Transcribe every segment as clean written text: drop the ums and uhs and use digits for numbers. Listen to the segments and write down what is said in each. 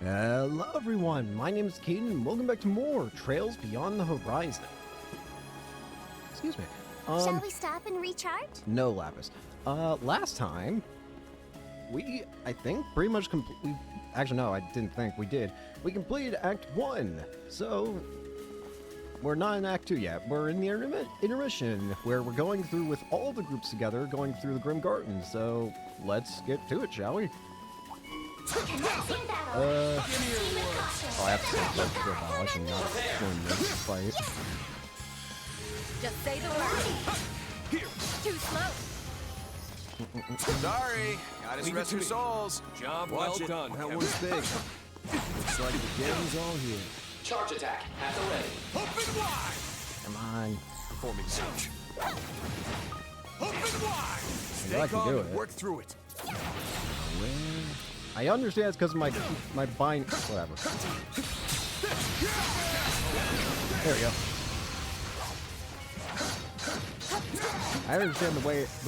Hello everyone, my name is Caden and welcome back to more Trails Beyond the Horizon. Excuse me. Shall we stop and recharge? No, Lapis. Last time, I think, pretty much actually no, I didn't think, we did. We completed Act 1, so we're not in Act 2 yet. We're in the intermission, where we're going through with all the groups together, going through the Grim Garden, so let's get to it, shall we? Oh, I have to say close to the battle. I should not win this fight. Just say the word. Here. Too slow. Sorry, gotta rest your souls. Job Watch well it. done. That one's big. Looks like the game's all here. Charge attack at the ready. Open wide. Come on. Performing search. Open wide. I Stay can calm do and it. work through it. I understand it's because of my bind. Whatever. There we go. I understand the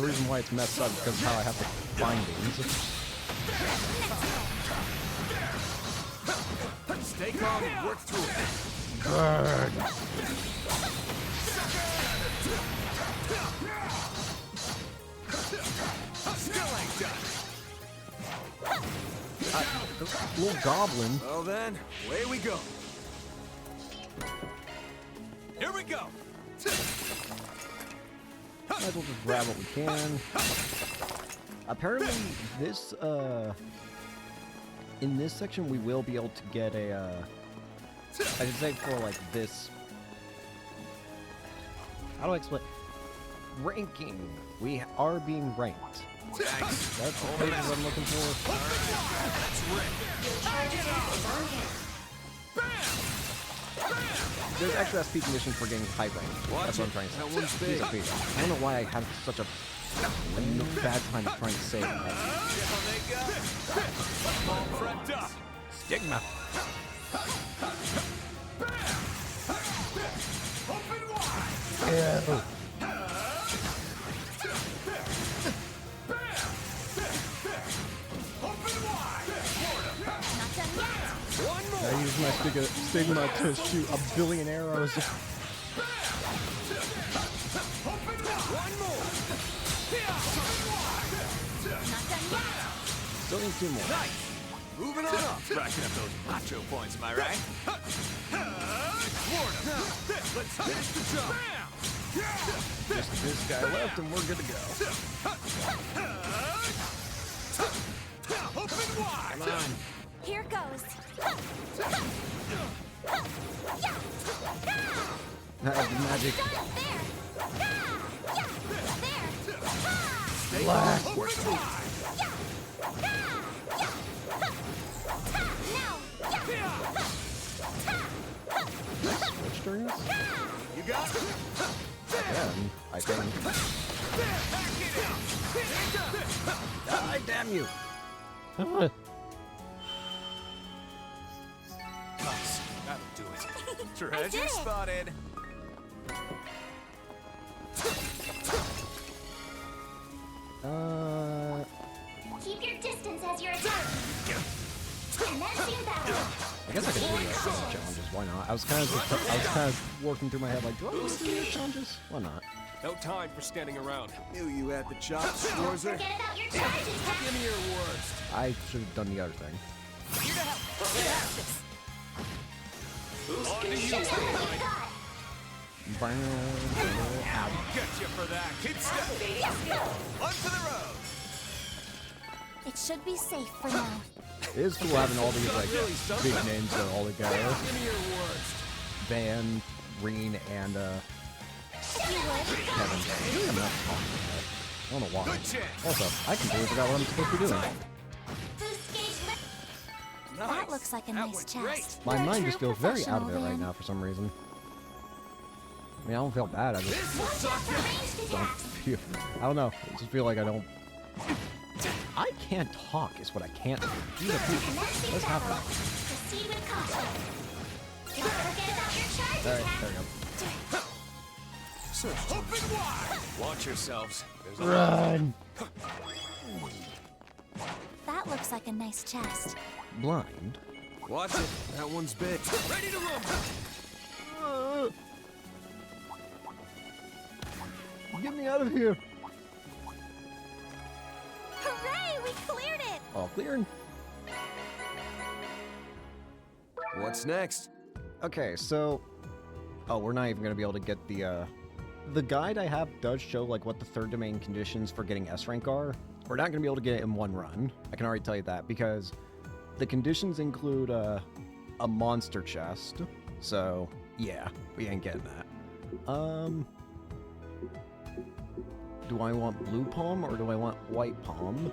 reason why it's messed up because of how I have the bindings. Stay calm and work through it. Burn. Still ain't done. Little goblin. Well then, away we go. Here we go. Might as well just grab what we can. Apparently, in this section, we will be able to get a, I should say for like this, how do I explain? Ranking. We are being ranked. Thanks. That's the pages I'm looking for. There's actually a speed condition for getting high rank. That's what I'm trying to say. That one's big. Piece of feet. I don't know why I have such a bad time trying to say that. All prepped up. Stigma. Open wide. Ew. Open wide. Not done yet. One more. I use my stigma to shoot a billion arrows. One more. Not done yet. Still need 2 more. Nice. Moving on up. Racking up those macho points, am I right? Let's finish the job. Just this guy left and we're good to go. Open wide. Come on. Here goes. Magic. Done. There. Black. Work through it. Switch during this? You got it. Again, I think. Die, damn you! Nice. That'll do it. did Treasure it. spotted. Keep your distance as you're attacking. Commencing battle. I guess I could do the challenges. Why not? I was kind of working through my head like, do I want to do the challenges? Why not? No time for standing around. Knew you had the chops, Schwarzer. Forget about your charge attack. Give me your worst. I should have done the other thing. Here to help. You have this. On to you. Show them what you got. Get you for that. Keep stepping. On to the road. It should be safe for now. It is cool having all these like Really something. big names that are all together. Give me your worst. Van, Green, and If you would. Kevin. I'm not talking about it. I don't know why. Good chance. Also, I completely forgot what I'm supposed to be doing. Boost gauge lift. Nice. That looks like a That nice went chest. great. My You're a mind true just feels very out of it professional, right Van. now for some reason. I mean, I don't feel bad. I just This will suck For you. ranged don't attacks. feel. I don't know. I just feel like I don't. I can't talk. Is what I can't do. Jesus, Commencing what's battle. happening? Proceed with caution. Don't forget about your charge All right, attack. there we go. Search. Open wide. Watch yourselves. There's a Run! That looks like a nice chest. Blind? Watch it. That one's big. Ready to rumble. Get me out of here. Hooray! We cleared it! All cleared. What's next? Okay, so... Oh, we're not even going to be able to get the... The guide I have does show, like, what the third domain conditions for getting S rank are. We're not going to be able to get it in one run. I can already tell you that, because the conditions include, a monster chest. So, yeah, we ain't getting that. Do I want blue palm, or do I want white palm?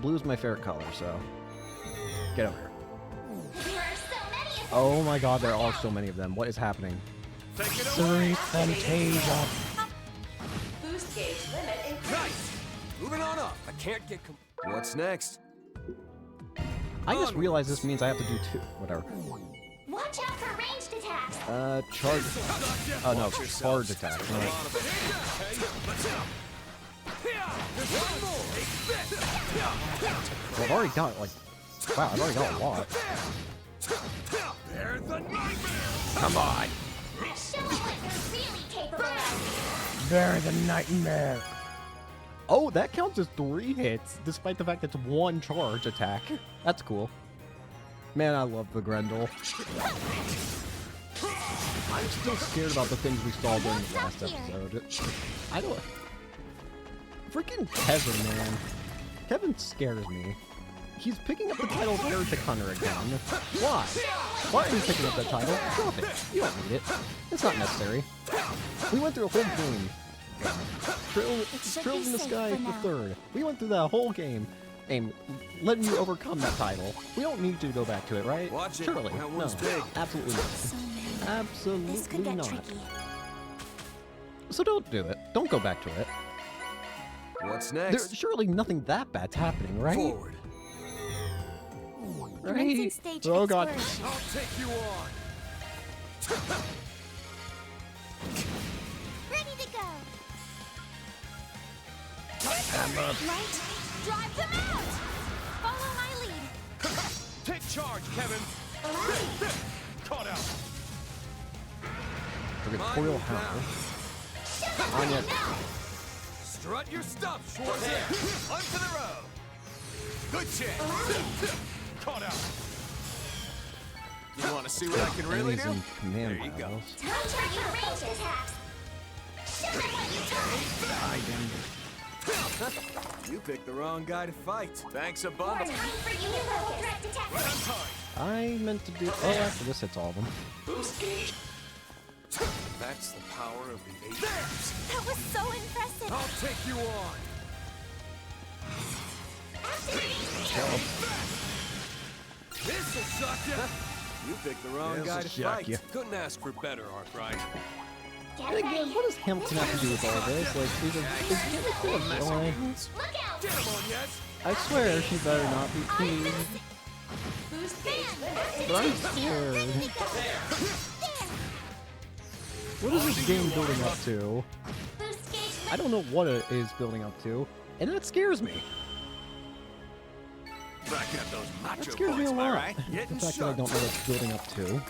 Blue's my favorite color, so... Get over here. There are so many of them. Oh my god, there are so many of them. What is happening? Take it away. Fantasia. Boost gauge limit increased. Nice. Moving on up. I can't get. What's next? I just realized this means I have to do two. Whatever. Watch out for ranged attacks. Charge. Oh no, charge attack. A lot of it. There's one more. Well, I've already got like. Wow, I've already got a lot. There's the nightmare. Come on. Show them what you're really capable of. There's a nightmare. Oh, that counts as 3 hits, despite the fact it's 1 charge attack. That's cool. Man, I love the Grendel. I'm still scared about the things we saw during the last episode. I don't... Freaking Kevin, man. Kevin scares me. He's picking up the title of Heretic Hunter again. Why? Why are you picking up that title? Drop it. You don't need it. It's not necessary. We went through a whole game. Trills in the Sky for third. We went through that whole game. And letting you overcome that title. We don't need to go back to it, right? Watch it. Surely. That No. one's big. Absolutely not. So many. Absolutely This could get not. tricky. So don't do it. Don't go back to it. What's There's next? surely nothing that bad's happening, right? Forward. Commencing Right? stage Oh god. exploration. I'll take you on. Ready to go. Right? Drive them out! Follow my lead. Take charge, Kevin. Caught out. Look at Mine Coil will Hound. bound. Anya. Strut your stuff, Schwarzer. Onto the road. Good chance. Caught out. You want to see what I can really Enemies do? in command There you go. battles. Time for your ranged attacks. Show them what you got. You picked the wrong guy to fight. Thanks a bundle. Time for you to roll direct attack. Right on time. I meant to do... Oh, after this hits all of them. That's the power of the 8. That was so impressive. I'll take you on. This'll suck ya. You picked the wrong guy to shock fight. ya. Couldn't ask for better, Arkwright. Get And again, ready. what does Hampton have to do with all this? Like, is Jennifer annoying? Look out. Get him on, yes. I swear she better not be I'm pleased. missing. Boost gauge limit But I'm increased. scared. There. What is this game building up to? Boost gauge I don't know what it is building up to, and that scares me. Back at those macho That scares me a boys, am I lot. right? The Getting fact that I don't know what it's building up to.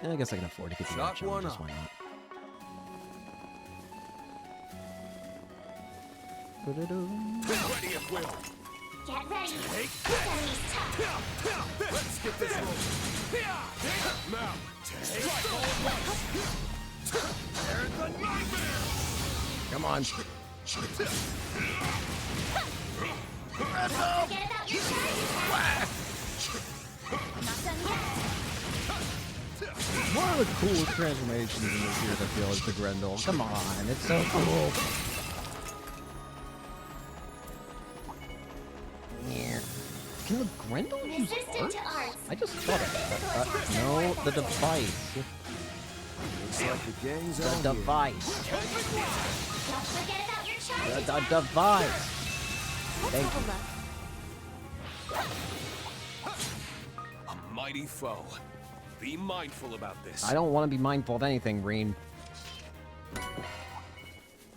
And I guess I can afford to get the Shock other one challenges, up. why not? Ready at will. Get ready. Take This enemy's tough. Let's get this rolling. Now, strike all at once. There's the nightmare. Come on. Forget about your charge attack. Not done yet. One of the coolest transformations in this year, I feel, is the Grendel. Come on, it's so cool. Can the Grendel use Resistant arts? to arts. I just thought of that. No, the device. Looks like the gang's The on device. Don't forget about your charge The attack. device. Let's Thank have a look. A mighty foe. Be mindful about this. I don't want to be mindful of anything, Reen.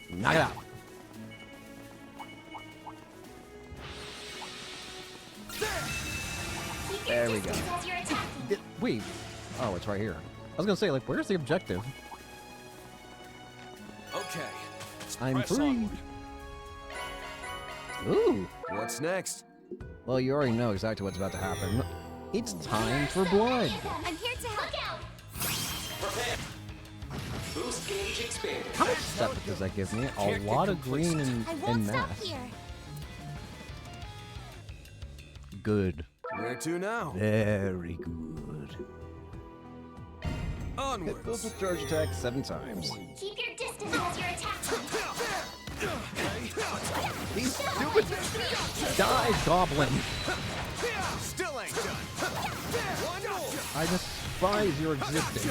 Knock it out. Keep your There we go. distance as you're attacking. Wait. Oh, it's right here. I was gonna say, like, where's the objective? Okay. let's I'm press free. onward. Ooh. What's next? Well, you already know exactly what's about to happen. It's time for blood. I'm here to help. Look out! Boost gauge expanded. How much septic does that give me? A lot of green I and won't stop mass. here. Good. Where to now? Very good. Hit Onwards. those with charge attack 7 times. Keep your distance as you're attacking. These stupid die goblin. Still ain't done. One more. I despise your existence.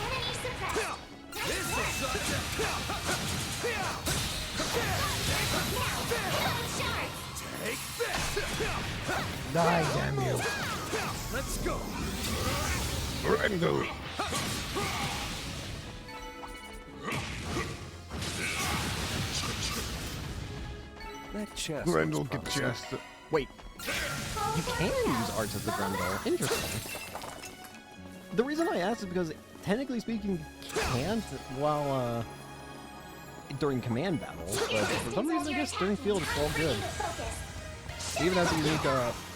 Enemy suppressed. Now, Die, damn you. Let's go. Brendo. That chest. Grendel looks get promising. chest. Wait, you can use arts as the Grendel. Interesting. The reason I asked is because, technically speaking, you can't while, during command battles, but for some reason, I guess during field it's all good. focus. Even has a unique,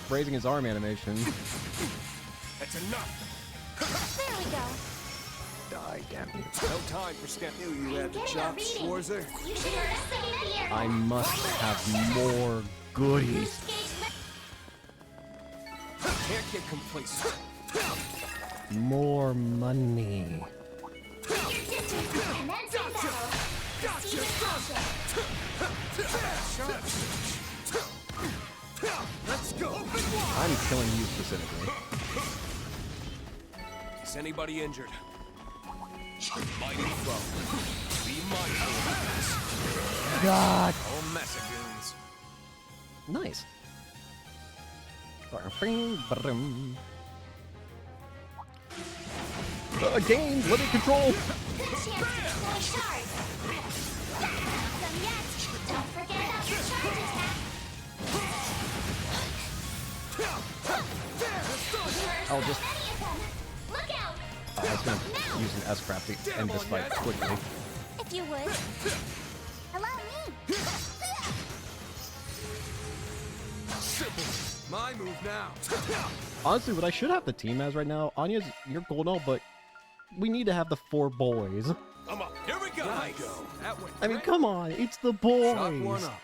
raising his arm animation. That's enough. There we go. Die, damn you. No time for step. Knew you had the chops, Schwarzer. You should investigate the air. I must have more goodies. Boost gauge Can't get complacent. More money. Keep your distance. Commencing battle. Proceed with caution. Let's go. I'm killing you specifically. Is anybody injured? Mighty foe. Be mindful of this. God. Oh, Messagoons. Nice. Brum. Again, let it control. Good chance to deploy shards. Not done yet. Don't forget about your charge attack. I'll just. Many of them. Look out! I was gonna use an S-crap to end this fight quickly. If you would. Allow me. My move now. Honestly, what I should have the team as right now, Anya's, you're gold and all, but we need to have the 4 boys. I'm up. Here we go. Nice. That way. I mean, come on, it's the Shot one boys. up.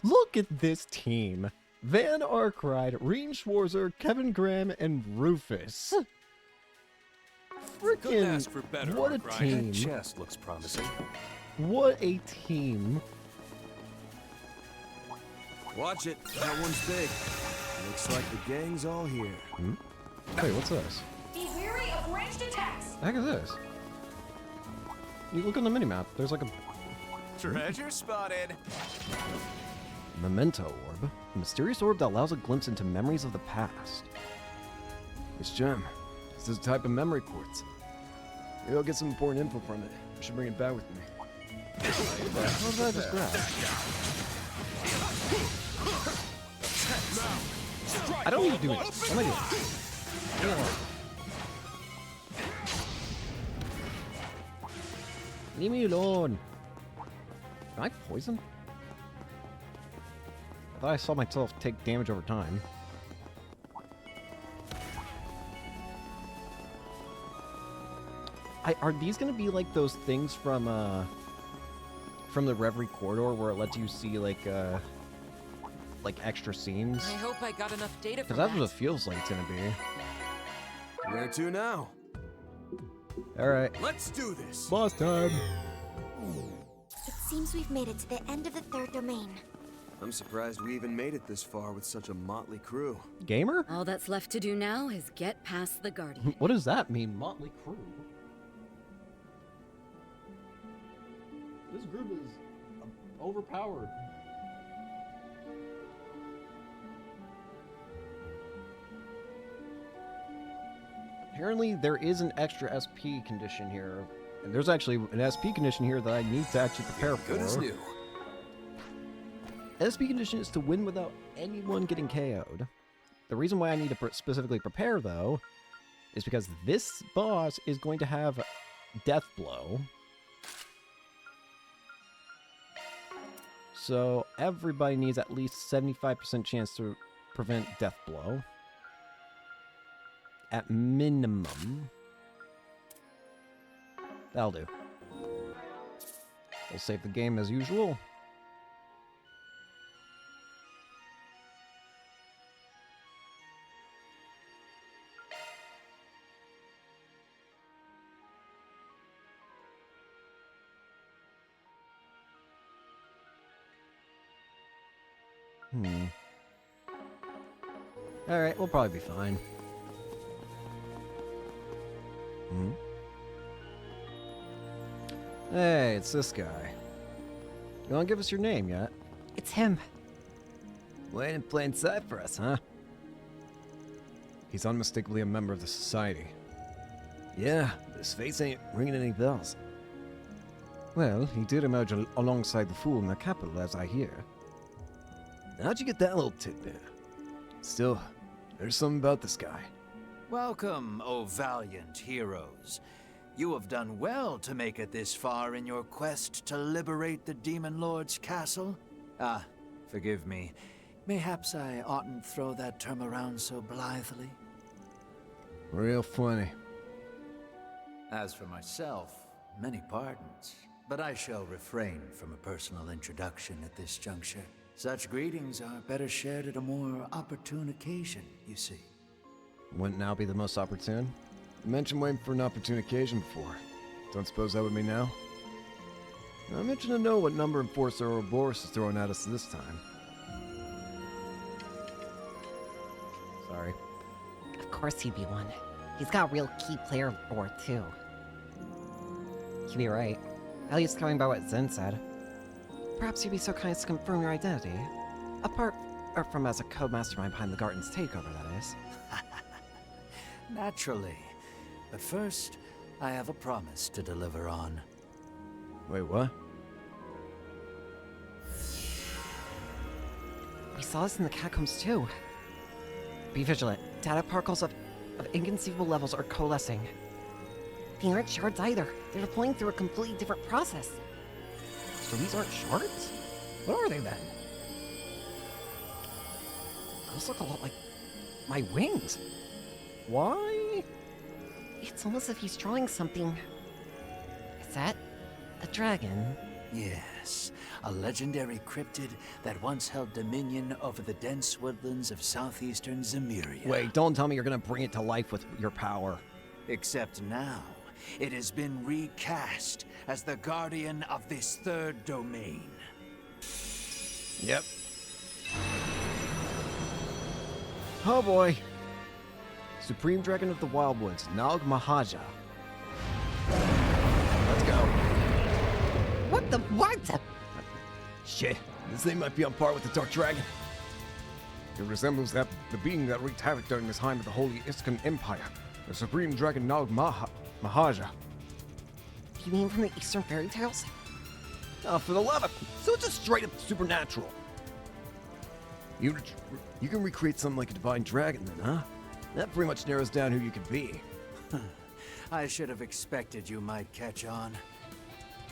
Look at this team. Van Arkride, Reen Schwarzer, Kevin Graham, and Rufus. Couldn't ask for better, What a Arkwright. team. That chest looks promising. What a team. Watch it. That one's big. Looks like the gang's all here. Wait, what's this? Be wary of ranged attacks. The heck is this? You look on the minimap, there's like a Treasure spotted. memento orb. A mysterious orb that allows a glimpse into memories of the past. This gem. This is a type of memory quartz. Maybe I'll get some important info from it. I should bring it back with me. How did I just grab? I don't need to do this. What am I doing? Leave me alone. Leave me alone. Am I poisoned? I thought I saw myself take damage over time. Are these gonna be like those things from the Reverie Corridor where it lets you see like extra scenes? I hope I got enough data Because from that's what it feels like it's gonna be. Where to now? Alright. Let's do this. Boss time! It seems we've made it to the end of the 3rd domain. I'm surprised we even made it this far with such a motley crew. Gamer? All that's left to do now is get past the Guardian. What does that mean, Motley Crew? This group is overpowered. Apparently, there is an extra SP condition here. And there's actually an SP condition here that I need to actually prepare Good as for. new. SP condition is to win without anyone getting KO'd. The reason why I need to specifically prepare, though, is because this boss is going to have Death Blow. So everybody needs at least 75% chance to prevent Death Blow. At minimum. That'll do. We'll save the game as usual. Alright, we'll probably be fine. Hey, it's this guy. You wanna give us your name yet? It's him. Waiting in plain sight for us, huh? He's unmistakably a member of the society. Yeah, his face ain't ringing any bells. Well, he did emerge alongside the fool in the capital, as I hear. How'd you get that little tidbit? Still, there's something about this guy. Welcome, O valiant heroes. You have done well to make it this far in your quest to liberate the Demon Lord's castle. Ah, forgive me. Mayhaps I oughtn't throw that term around so blithely. Real funny. As for myself, many pardons, but I shall refrain from a personal introduction at this juncture. Such greetings are better shared at a more opportune occasion, you see. Wouldn't now be the most opportune? You mentioned waiting for an opportune occasion before. Don't suppose that would be now? I'm itching to know what number Enforcer Ouroboros is throwing at us this time. Sorry. Of course he'd be one. He's got real key player lore, too. You'd be right. At least going by what Zen said. Perhaps you'd be so kind as to confirm your identity. Apart from as a co-mastermind behind the Garden's takeover, that is. Naturally. But first, I have a promise to deliver on. Wait, what? We saw this in the catacombs, too. Be vigilant. Data particles of inconceivable levels are coalescing. They aren't shards either. They're deploying through a completely different process. So these aren't shards? What are they then? Those look a lot like my wings. Why? It's almost as if he's drawing something. Is that a dragon? Yes, a legendary cryptid that once held dominion over the dense woodlands of southeastern Zemuria. Wait, don't tell me you're gonna bring it to life with your power. Except now, it has been recast as the guardian of this third domain. Yep. Oh boy. Supreme Dragon of the Wildwoods, Nag Mahaja. Let's go. What the what? Shit, this thing might be on par with the Dark Dragon. It resembles the being that wreaked havoc during the time of the Holy Iskan Empire, the Supreme Dragon Nag Mahaja. You mean from the Eastern fairy tales? Oh, for the love of... So it's just straight up supernatural. You can recreate something like a divine dragon then, huh? That pretty much narrows down who you could be. I should have expected you might catch on.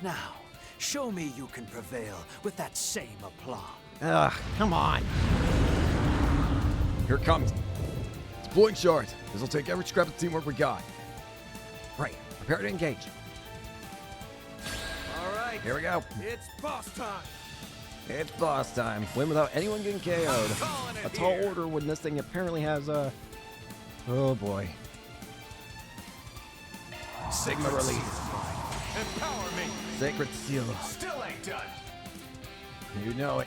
Now, show me you can prevail with that same aplomb. Ugh, come on. Here it comes. Deploying shards. This'll take every scrap of teamwork we got. Right, prepare to engage. All right. Here we go. It's boss time. It's boss time. Win without anyone getting KO'd. Calling it A tall here. order when this thing apparently has a... Oh boy. Sigma release. Empower me. Sacred seal. Still ain't done. You know it.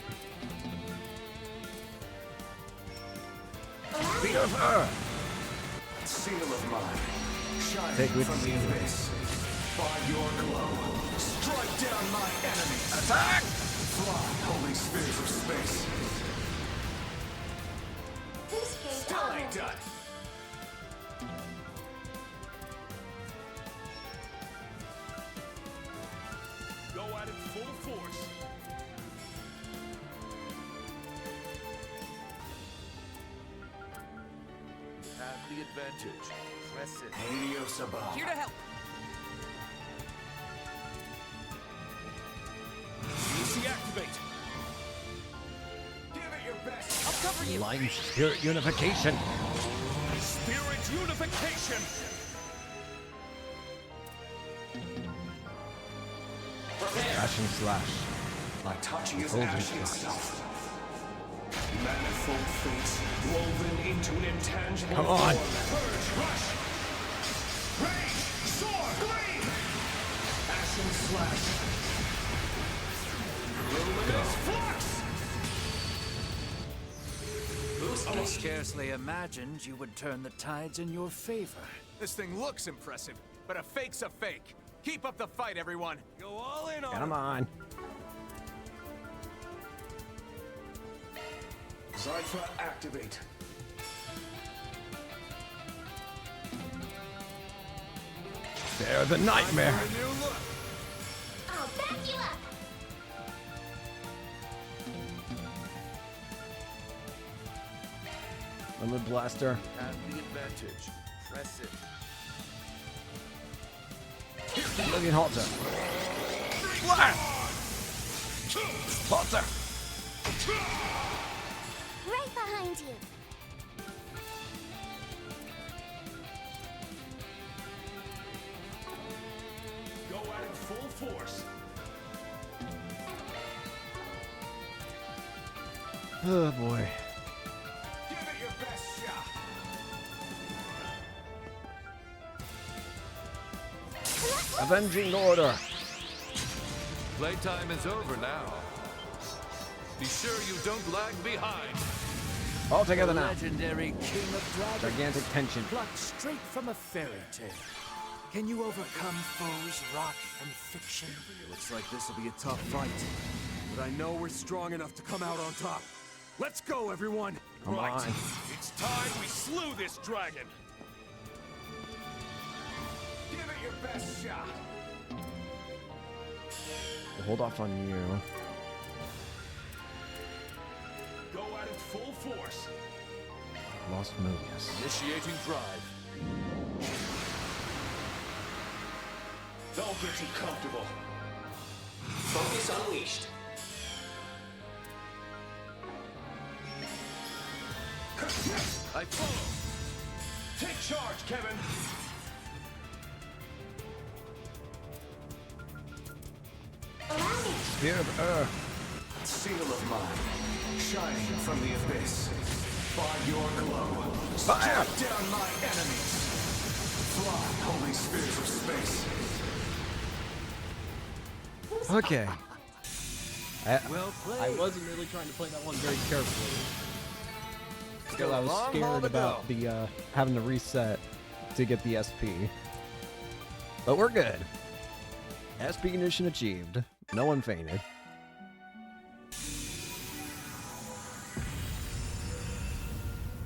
Feet of her. Seal of mine. Shining Sacred from the seal. abyss. By your glow. Strike down my enemies. Attack! Fly, holy spirits of space. This game Still ain't done. Go at it full force. the advantage. Press it. Adios above. Here to help. Easy activate. Give it your best. I'll cover you. Line spirit unification. Spirit unification. Ashen slash. My touching is Hold ash it. itself. Manifold fates woven into an intangible Come on. form. Purge, rush. Rage, soar, gleam. Ashen slash. Luminous flux. I scarcely imagined you would turn the tides in your favor. This thing looks impressive, but a fake's a fake. Keep up the fight, everyone. Go all in on Come him. on. Cypher activate. They're the nightmare. For a new look. I'll back you up. Limited blaster. Have the advantage. Press it. Looking halter. Blast! Halter. Right behind you. Go at it full force. Oh boy. Give it your best shot. Avenging order. Playtime is over now. Be sure you don't lag behind. All together The now. legendary King of Dragons. Gigantic tension. Plucked straight from a fairy tale. Can you overcome foes wrought from fiction? Looks like this will be a tough fight. But I know we're strong enough to come out on top. Let's go, everyone. Come on. It's time we slew this dragon. Give it your best shot. We'll hold off on you. Go at it full force. Lost Mobius. Initiating drive. Don't get too comfortable. Focus unleashed. I follow. Take charge, Kevin. Spear of Earth. Seal of mine, shining from the abyss. By your glow, Fire! strike down my enemies. Fly, holy spheres of space. Okay. Well played. I wasn't really trying to play that one very carefully. Because Still I a was long haul scared to about go. the having to reset to get the SP. But we're good. SP condition achieved. No one fainted.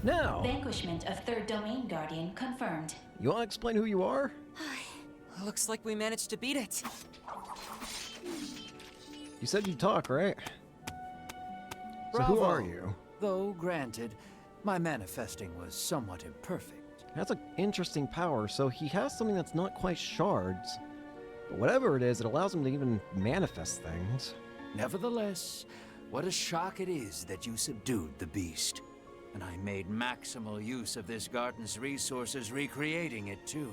Now, Vanquishment of Third Domain Guardian confirmed. you want to explain who you are? Looks like we managed to beat it. You said you'd talk, right? So who are you? Though, granted, my manifesting was somewhat imperfect. That's an interesting power, so he has something that's not quite shards. But whatever it is, it allows him to even manifest things. Nevertheless, what a shock it is that you subdued the beast. And I made maximal use of this garden's resources, recreating it too.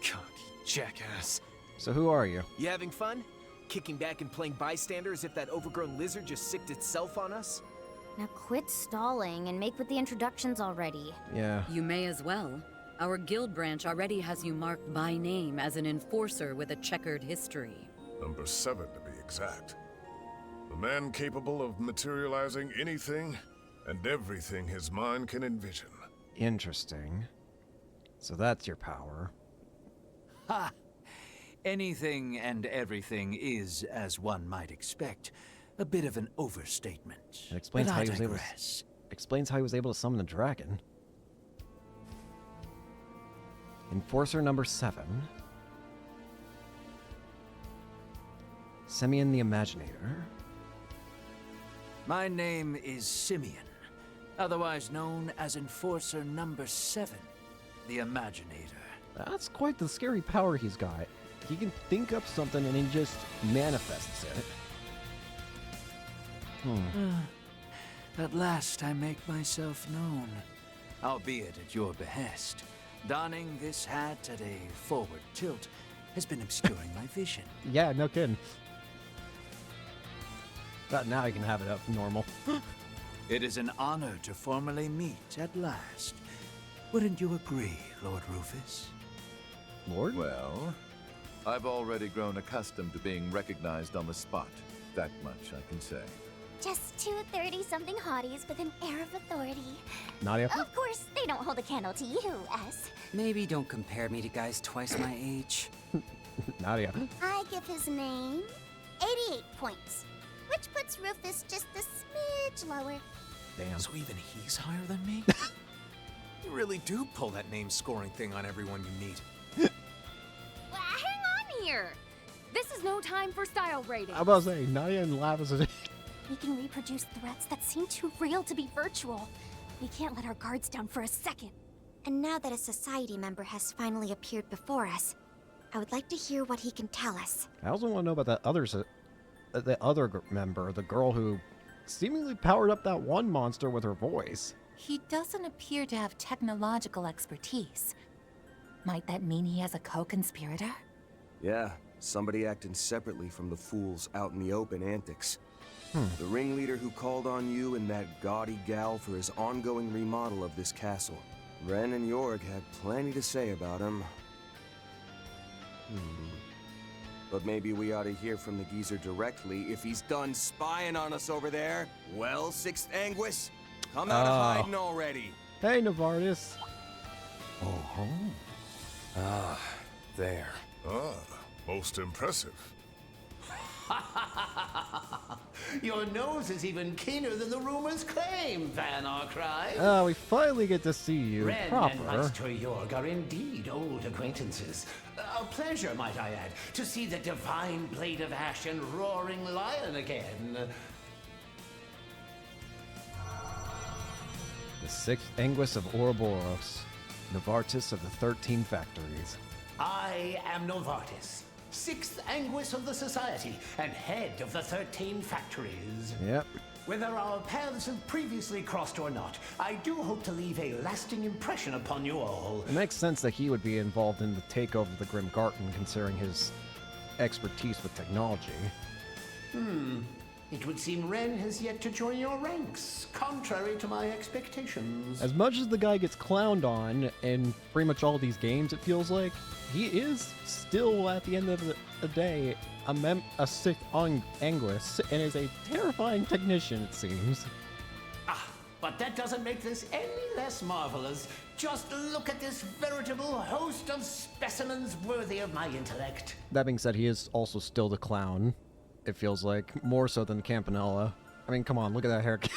Cocky jackass. So who are you? You having fun? Kicking back and playing bystander as if that overgrown lizard just sicked itself on us? Now quit stalling and make with the introductions already. Yeah. You may as well. Our guild branch already has you marked by name as an enforcer with a checkered history. Number 7, to be exact. The man capable of materializing anything and everything his mind can envision. Interesting. So that's your power. Ha! Anything and everything is, as one might expect, a bit of an overstatement. It explains But how I he was able to, digress. explains how he was able to summon the dragon. Enforcer number 7. Simeon the Imaginator. My name is Simeon, otherwise known as Enforcer number 7. the Imaginator. That's quite the scary power he's got. He can think up something and he just manifests it. At last I make myself known, albeit at your behest. Donning this hat at a forward tilt has been obscuring my vision. Yeah, no kidding. But now you can have it up normal. It is an honor to formally meet at last. Wouldn't you agree, Lord Rufus? Lord? Well, I've already grown accustomed to being recognized on the spot. That much I can say. Just two 30-something hotties with an air of authority. Nadia? Of course, they don't hold a candle to you, S. Maybe don't compare me to guys twice my age. Nadia. I give his name 88 points, which puts Rufus just a smidge lower. Damn. So even he's higher than me? You really do pull that name scoring thing on everyone you meet. Well, hang on here. This is no time for style rating. I was about to say, Nadia and Lapis are... We can reproduce threats that seem too real to be virtual. We can't let our guards down for a second. And now that a society member has finally appeared before us, I would like to hear what he can tell us. I also want to know about that the other member, the girl who seemingly powered up that one monster with her voice. He doesn't appear to have technological expertise. Might that mean he has a co-conspirator? Yeah, somebody acting separately from the fools out in the open antics. The ringleader who called on you and that gaudy gal for his ongoing remodel of this castle. Ren and Jorg had plenty to say about him. But maybe we ought to hear from the geezer directly if he's done spying on us over there. Well, Sixth Anguis, come out of hiding already. Hey, Novartis. Oh, ah, there. Ah, most impressive. Your nose is even keener than the rumors claim, Van Arkwright. We finally get to see you Ren proper. and Meister Jorg are indeed old acquaintances. A pleasure, might I add, to see the divine blade of ash and roaring lion again. The 6th Anguis of Ouroboros, Novartis of the 13 Factories. I am Novartis, 6th Anguis of the Society, and head of the 13 Factories. Yep. Whether our paths have previously crossed or not, I do hope to leave a lasting impression upon you all. It makes sense that he would be involved in the takeover of the Grim Garden, considering his expertise with technology. It would seem Ren has yet to join your ranks, contrary to my expectations. As much as the guy gets clowned on in pretty much all these games, it feels like, he is still, at the end of the day, a 6th Anguis, and is a terrifying technician, it seems. But that doesn't make this any less marvelous. Just look at this veritable host of specimens worthy of my intellect. That being said, he is also still the clown, it feels like, more so than Campanella. I mean, come on, look at that haircut.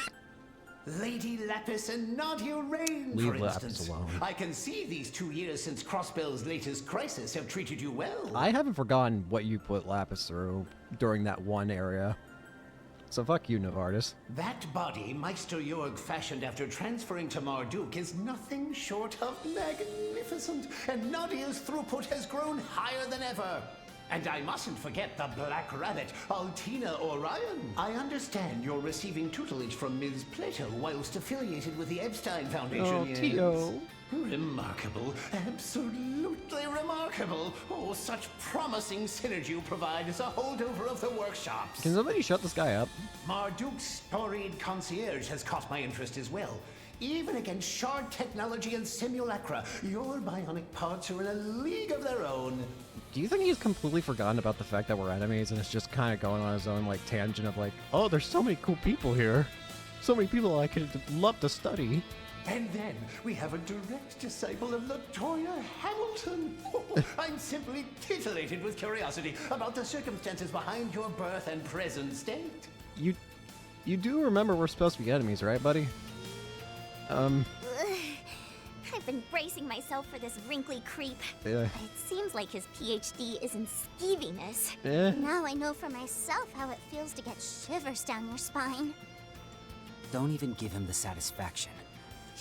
Lady Lapis and Nadia Rain, Leave for Lapis instance. alone. I can see these 2 years since Crossbell's latest crisis have treated you well. I haven't forgotten what you put Lapis through during that one area. So fuck you, Novartis. That body Meister Jorg fashioned after transferring to Marduk is nothing short of magnificent, and Nadia's throughput has grown higher than ever. And I mustn't forget the Black Rabbit, Altina Orion. I understand you're receiving tutelage from Ms. Plato whilst affiliated with the Epstein Foundation. Oh, yes? Tio. Remarkable. Absolutely remarkable. Oh, such promising synergy you provide as a holdover of the workshops. Can somebody shut this guy up? Marduk's storied concierge has caught my interest as well. Even against shard technology and simulacra, your bionic parts are in a league of their own. Do you think he's completely forgotten about the fact that we're enemies and it's just kind of going on his own, like, tangent of like, oh, there's so many cool people here. So many people I could love to study. And then we have a direct disciple of Latoya Hamilton. Oh, I'm simply titillated with curiosity about the circumstances behind your birth and present state. You do remember we're supposed to be enemies, right, buddy? I've been bracing myself for this wrinkly creep. Yeah. But it seems like his PhD is in skeeviness. Eh. Now I know for myself how it feels to get shivers down your spine. Don't even give him the satisfaction.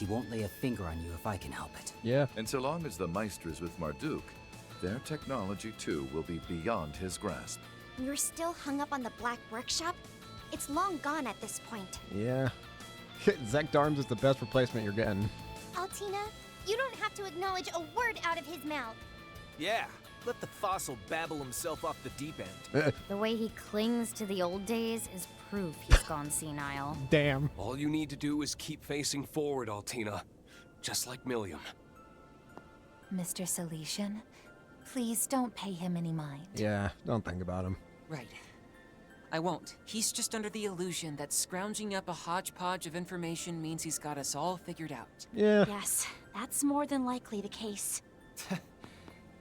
He won't lay a finger on you if I can help it. Yeah. And so long as the Meister is with Marduk, their technology too will be beyond his grasp. You're still hung up on the Black Workshop? It's long gone at this point. Yeah. Zekdarms is the best replacement you're getting. Altina, you don't have to acknowledge a word out of his mouth. Yeah, let the fossil babble himself off the deep end. The way he clings to the old days is proof he's gone senile. Damn. All you need to do is keep facing forward, Altina. Just like Milliam. Mr. Salesian, please don't pay him any mind. Yeah, don't think about him. Right. I won't. He's just under the illusion that scrounging up a hodgepodge of information means he's got us all figured out. Yeah. Yes, that's more than likely the case.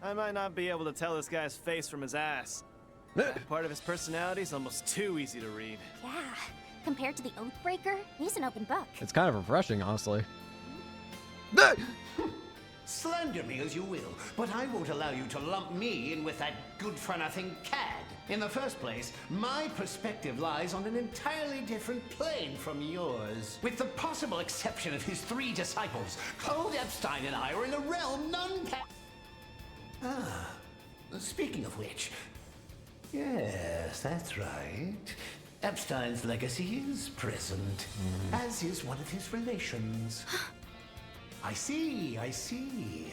I might not be able to tell this guy's face from his ass. That part of his personality is almost too easy to read. Yeah, compared to the Oathbreaker, he's an open book. It's kind of refreshing, honestly. Slander me as you will, but I won't allow you to lump me in with that good-for-nothing cad. In the first place, my perspective lies on an entirely different plane from yours. With the possible exception of his 3 disciples, Cold Epstein and I are in a realm none can... Ah, speaking of which... Yes, that's right. Epstein's legacy is present, as is one of his relations. I see, I see.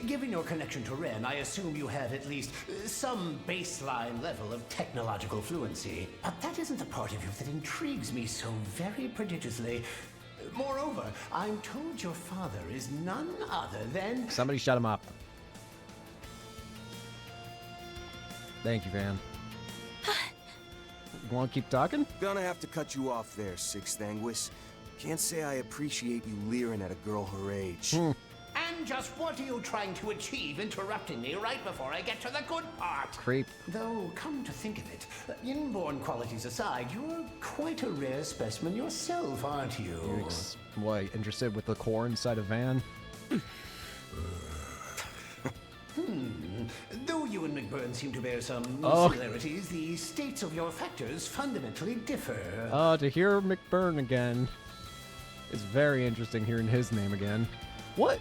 Given your connection to Ren, I assume you have at least some baseline level of technological fluency. But that isn't the part of you that intrigues me so very prodigiously. Moreover, I'm told your father is none other than... Somebody shut him up. Thank you, Van. You want to keep talking? Gonna have to cut you off there, Sixth Anguis. Can't say I appreciate you leering at a girl her age. And just what are you trying to achieve interrupting me right before I get to the good part? Creep. Though, come to think of it, inborn qualities aside, you're quite a rare specimen yourself, aren't you? What, interested with the core inside a van? Though you and McBurn seem to bear some similarities, the states of your factors fundamentally differ. To hear McBurn again is very interesting, hearing his name again. What?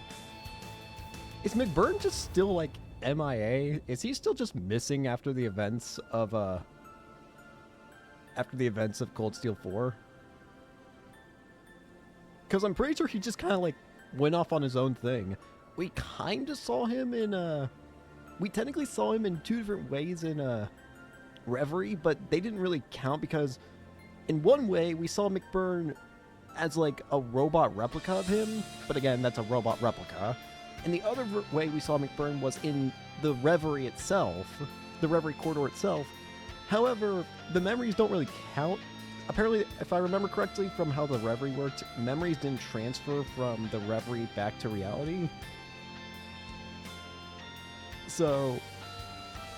Is McBurn just still, like, MIA? Is he still just missing after the events of, Cold Steel 4? Because I'm pretty sure he just kind of, like, went off on his own thing. We kind of saw him in, we technically saw him in 2 different ways in, Reverie, but they didn't really count because in one way we saw McBurn as, like, a robot replica of him, but again, that's a robot replica. And the other way we saw McBurn was in the Reverie itself, the Reverie corridor itself. However, the memories don't really count. Apparently, if I remember correctly from how the Reverie worked, memories didn't transfer from the Reverie back to reality. So,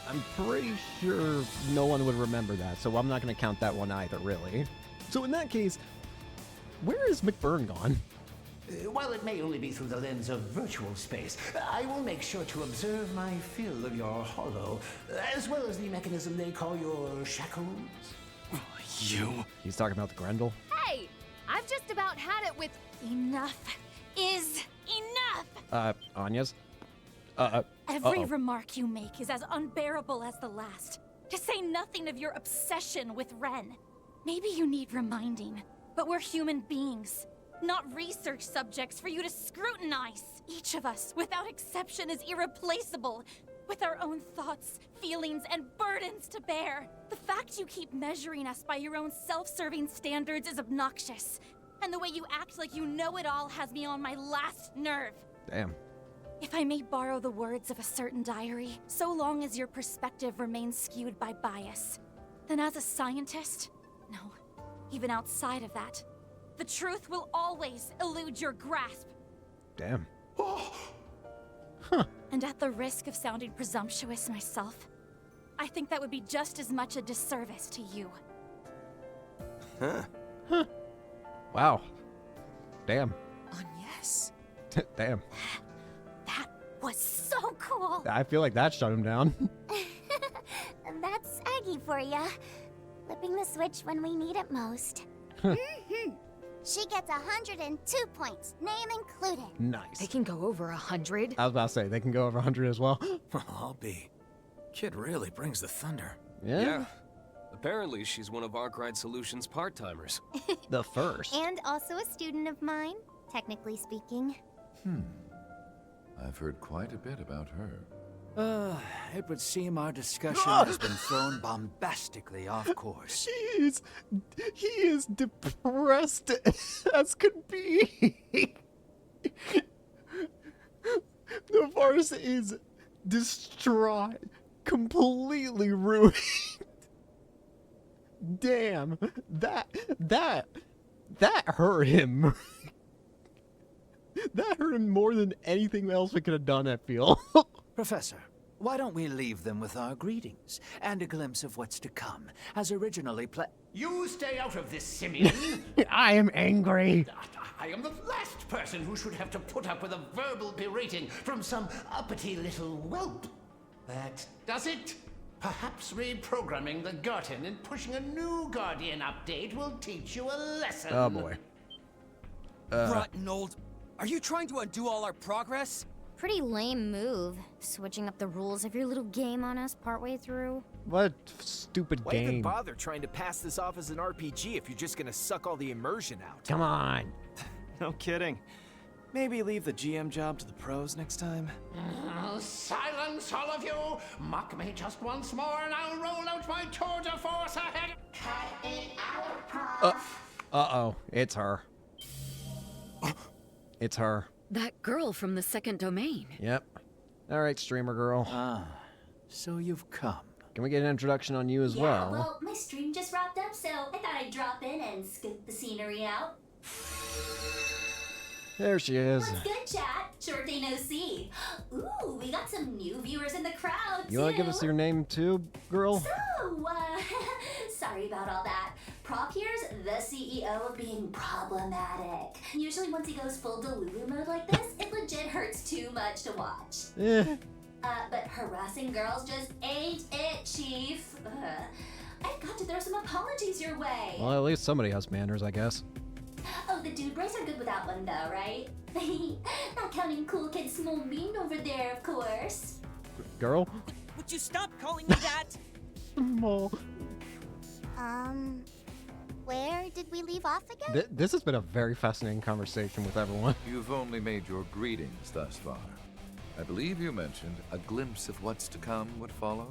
I'm pretty sure no one would remember that, so I'm not going to count that one either, really. So in that case, where is McBurn gone? While it may only be through the lens of virtual space, I will make sure to observe my fill of your hollow, as well as the mechanism they call your shackles. You? He's talking about the Grendel? Hey! I've just about had it with... Enough is enough! Anya's? Every remark you make is as unbearable as the last. To say nothing of your obsession with Ren. Maybe you need reminding, but we're human beings, not research subjects for you to scrutinize. Each of us, without exception, is irreplaceable, with our own thoughts, feelings, and burdens to bear. The fact you keep measuring us by your own self-serving standards is obnoxious, and the way you act like you know it all has me on my last nerve. Damn. If I may borrow the words of a certain diary, so long as your perspective remains skewed by bias, then as a scientist, no, even outside of that, the truth will always elude your grasp. Damn. And at the risk of sounding presumptuous myself, I think that would be just as much a disservice to you. Wow. Damn. Yes. Damn. That was so cool! I feel like that shut him down. That's Aggie for ya. Flipping the switch when we need it most. She gets 102 points, name included. Nice. They can go over 100. I was about to say, they can go over 100 as well. I'll be. Kid really brings the thunder. Yeah. Apparently, she's one of Arkride Solutions' part-timers. The first. And also a student of mine, technically speaking. I've heard quite a bit about her. It would seem our discussion has been thrown bombastically off course. He is depressed as could be. Navarus is distraught, completely ruined. Damn, that hurt him. That hurt him more than anything else we could have done, I feel. Professor, why don't we leave them with our greetings and a glimpse of what's to come, as originally You stay out of this, Simeon. I am angry. I am the last person who should have to put up with a verbal berating from some uppity little whelp. That does it. Perhaps reprogramming the Garden and pushing a new Guardian update will teach you a lesson. Oh boy. Rotten old. Are you trying to undo all our progress? Pretty lame move, switching up the rules of your little game on us partway through. What stupid Why game. even bother trying to pass this off as an RPG if you're just gonna suck all the immersion out? Come on. No kidding. Maybe leave the GM job to the pros next time? Silence, all of you! Mock me just once more and I'll roll out my tour de force ahead. Uh-oh. It's her. It's her. That girl from the second domain. Yep. All right, streamer girl. So you've come. Can we get an introduction on you as well? Well, my stream just wrapped up, so I thought I'd drop in and scoop the scenery out. There she is. What's good, chat? Short day no see. Ooh, we got some new viewers in the crowd, You want to give us your name too, girl? So, sorry about all that. Prop here's the CEO of being problematic. Usually once he goes full Delulu mode like this, it legit hurts too much to watch. But harassing girls just ain't it, Chief. I've got to throw some apologies your way. Well, at least somebody has manners, I guess. Oh, the dude boys are good with that one though, right? Not counting cool kid Small Bean over there, of course. Girl? Would you stop calling me that? Small. Where did we leave off again? This has been a very fascinating conversation with everyone. You've only made your greetings thus far. I believe you mentioned a glimpse of what's to come would follow?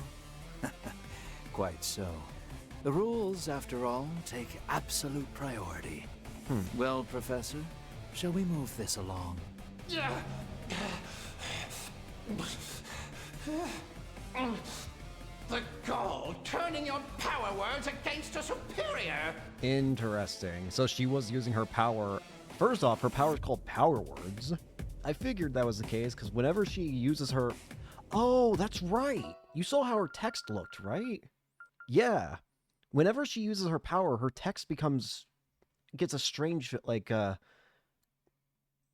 Quite so. The rules, after all, take absolute priority. Well, Professor, shall we move this along? The gall, turning your power words against a superior. Interesting. So she was using her power. First off, her power is called Power Words. I figured that was the case because whenever she uses her... Oh, that's right. You saw how her text looked, right? Yeah. Whenever she uses her power, her text gets a strange, like,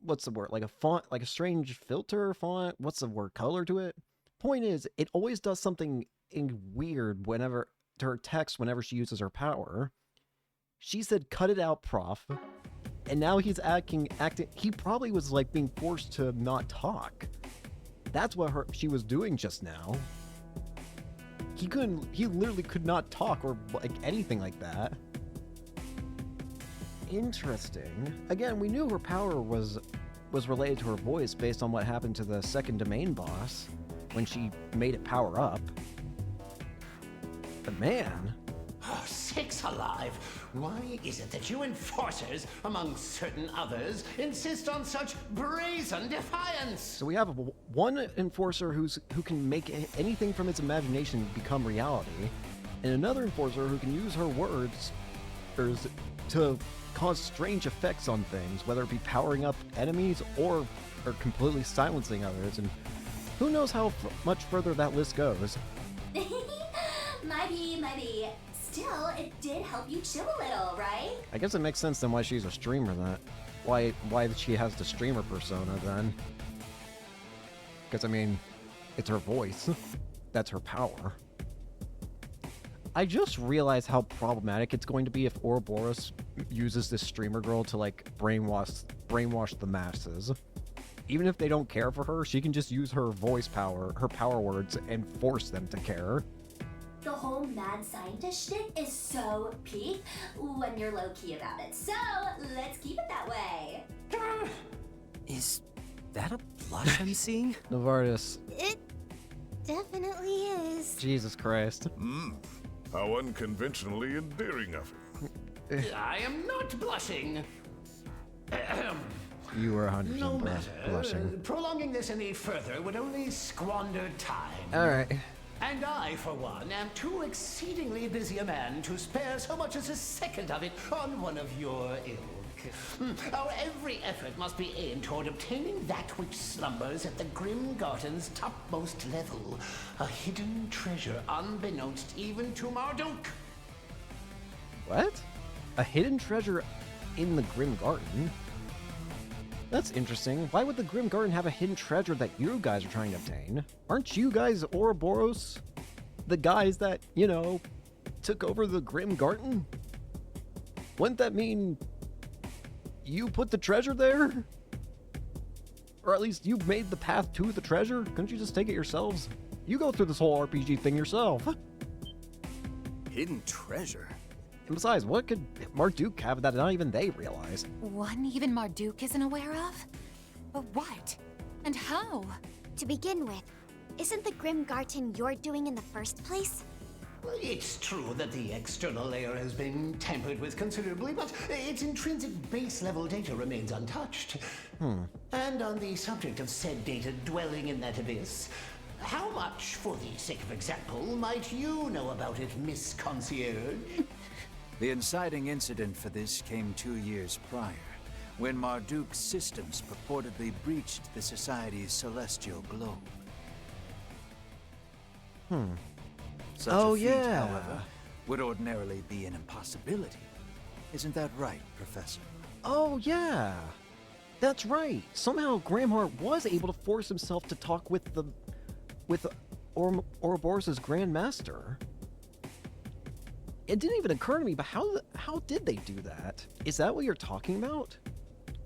what's the word? Like a font, like a strange filter font? What's the word? Color to it? Point is, it always does something weird to her text whenever she uses her power. She said, "Cut it out, prof." And now he's acting, he probably was like being forced to not talk. That's what she was doing just now. He literally could not talk or like anything like that. Interesting. Again, we knew her power was related to her voice based on what happened to the second domain boss when she made it power up. But man... Oh, sakes alive! Why is it that you enforcers, among certain others, insist on such brazen defiance? So we have one enforcer who can make anything from its imagination become reality, and another enforcer who can use her words to cause strange effects on things, whether it be powering up enemies or completely silencing others, and who knows how much further that list goes. Might be. Still, it did help you chill a little, right? I guess it makes sense then why she's a streamer why she has the streamer persona then. Because I mean, it's her voice. That's her power. I just realized how problematic it's going to be if Ouroboros uses this streamer girl to, like, brainwash the masses. Even if they don't care for her, she can just use her voice power, her power words, and force them to care. The whole mad scientist shtick is so peak when you're low-key about it. So, let's keep it that way. Is that a blush I'm seeing? Novartis. It definitely is. Jesus Christ. How unconventionally endearing of him. I am not blushing. You were 100% No matter. blushing. Prolonging this any further would only squander time. Alright. And I, for one, am too exceedingly busy a man to spare so much as a second of it on one of your ilk. Our every effort must be aimed toward obtaining that which slumbers at the Grim Garden's topmost level. A hidden treasure unbeknownst even to Marduk. What? A hidden treasure in the Grim Garden? That's interesting. Why would the Grim Garden have a hidden treasure that you guys are trying to obtain? Aren't you guys Ouroboros? The guys that, you know, took over the Grim Garden? Wouldn't that mean you put the treasure there? Or at least you made the path to the treasure? Couldn't you just take it yourselves? You go through this whole RPG thing yourself. Hidden treasure? And besides, what could Marduk have that not even they realize? One even Marduk isn't aware of? But what? And how? To begin with, isn't the Grim Garden you're doing in the first place? It's true that the external layer has been tampered with considerably, but its intrinsic base-level data remains untouched. And on the subject of said data dwelling in that abyss, how much, for the sake of example, might you know about it, Miss Concierge? The inciting incident for this came 2 years prior, when Marduk's systems purportedly breached the Society's celestial globe. Such a feat, however, would ordinarily be an impossibility. Isn't that right, Professor? Oh, yeah. That's right. Somehow Gramhart was able to force himself to talk with Ouroboros' Grand Master. It didn't even occur to me, but how did they do that? Is that what you're talking about?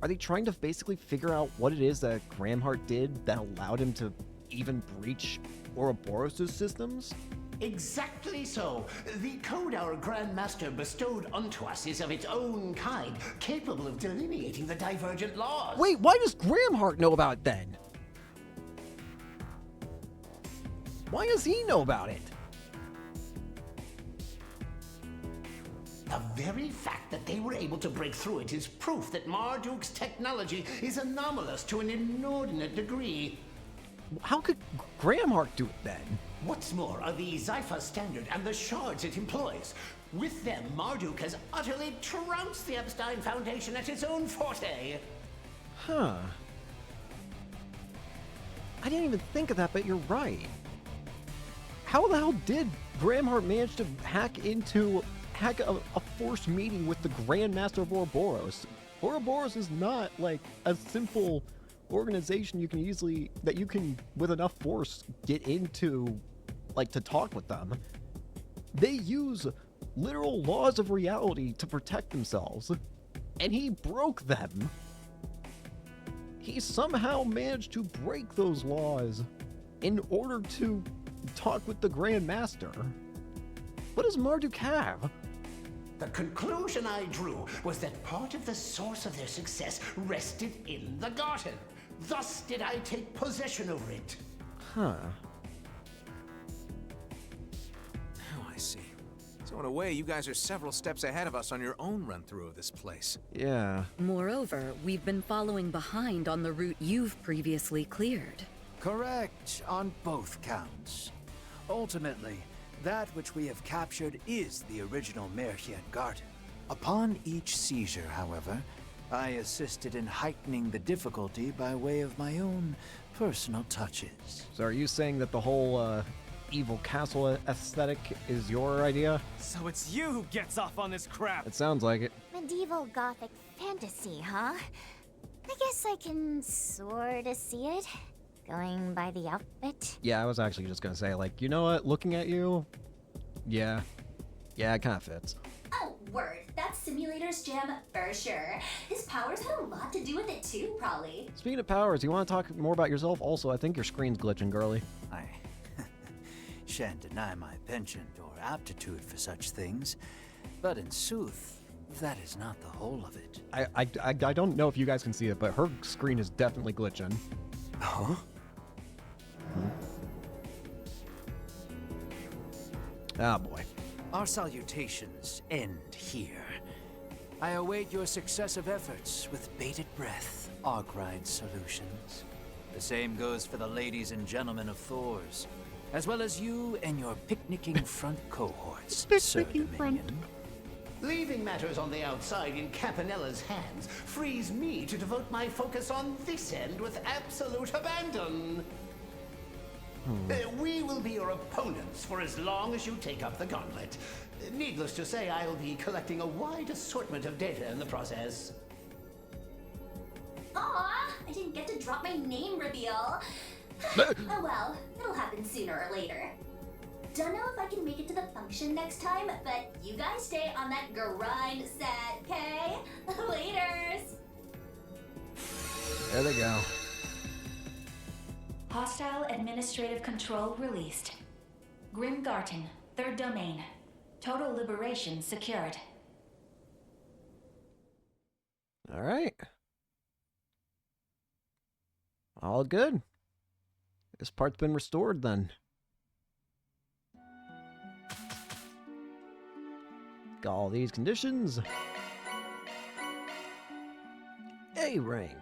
Are they trying to basically figure out what it is that Gramhart did that allowed him to even breach Ouroboros' systems? Exactly so. The code our Grand Master bestowed unto us is of its own kind, capable of delineating the divergent laws. Wait, why does Gramhart know about it then? Why does he know about it? The very fact that they were able to break through it is proof that Marduk's technology is anomalous to an inordinate degree. How could Gramhart do it then? What's more are the Zypha standard and the shards it employs. With them, Marduk has utterly trounced the Epstein Foundation at its own forte. Huh. I didn't even think of that, but you're right. How the hell did Gramhart manage to hack a forced meeting with the Grand Master of Ouroboros? Ouroboros is not like a simple organization that you can with enough force get into, like, to talk with them. They use literal laws of reality to protect themselves, and he broke them. He somehow managed to break those laws in order to talk with the Grand Master. What does Marduk have? The conclusion I drew was that part of the source of their success rested in the garden. Thus did I take possession over it. Huh. Oh, I see. So in a way, you guys are several steps ahead of us on your own run-through of this place. Yeah. Moreover, we've been following behind on the route you've previously cleared. Correct on both counts. Ultimately, that which we have captured is the original Merchian Garden. Upon each seizure, however, I assisted in heightening the difficulty by way of my own personal touches. So are you saying that the whole evil castle aesthetic is your idea? So it's you who gets off on this crap! It sounds like it. Medieval Gothic fantasy, huh? I guess I can sorta see it, going by the outfit. Yeah, I was actually just gonna say, like, you know what? Looking at you, yeah. Yeah, it kind of fits. Oh, word. That's Simulator's gem for sure. His powers had a lot to do with it too, probably. Speaking of powers, you want to talk more about yourself? Also, I think your screen's glitching, girly. I shan't deny my penchant or aptitude for such things, but in sooth, that is not the whole of it. I don't know if you guys can see it, but her screen is definitely glitching. Huh? Ah, boy. Our salutations end here. I await your successive efforts with bated breath, Arkwright Solutions. The same goes for the ladies and gentlemen of Thor's, as well as you and your picnicking front cohorts, Sir Dominion. Leaving matters on the outside in Campanella's hands frees me to devote my focus on this end with absolute abandon. We will be your opponents for as long as you take up the gauntlet. Needless to say, I'll be collecting a wide assortment of data in the process. Aw, I didn't get to drop my name reveal. Oh well, it'll happen sooner or later. Don't know if I can make it to the function next time, but you guys stay on that grind set, okay? Laters! There they go. Hostile administrative control released. Grim Garten, 3rd domain. Total liberation secured. All right. All good. This part's been restored then. Got all these conditions. A rank.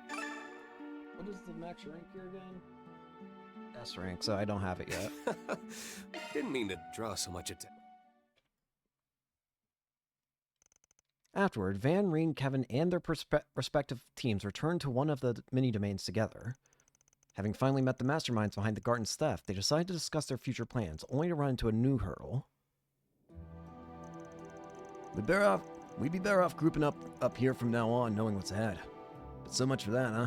What is the max rank here again? S rank, so I don't have it yet. Didn't mean to draw so much attention. Afterward, Van, Reen, Kevin, and their respective teams returned to one of the mini-domains together. Having finally met the masterminds behind the Garden's theft, they decided to discuss their future plans, only to run into a new hurdle. We'd be better off grouping up here from now on, knowing what's ahead. But so much for that, huh?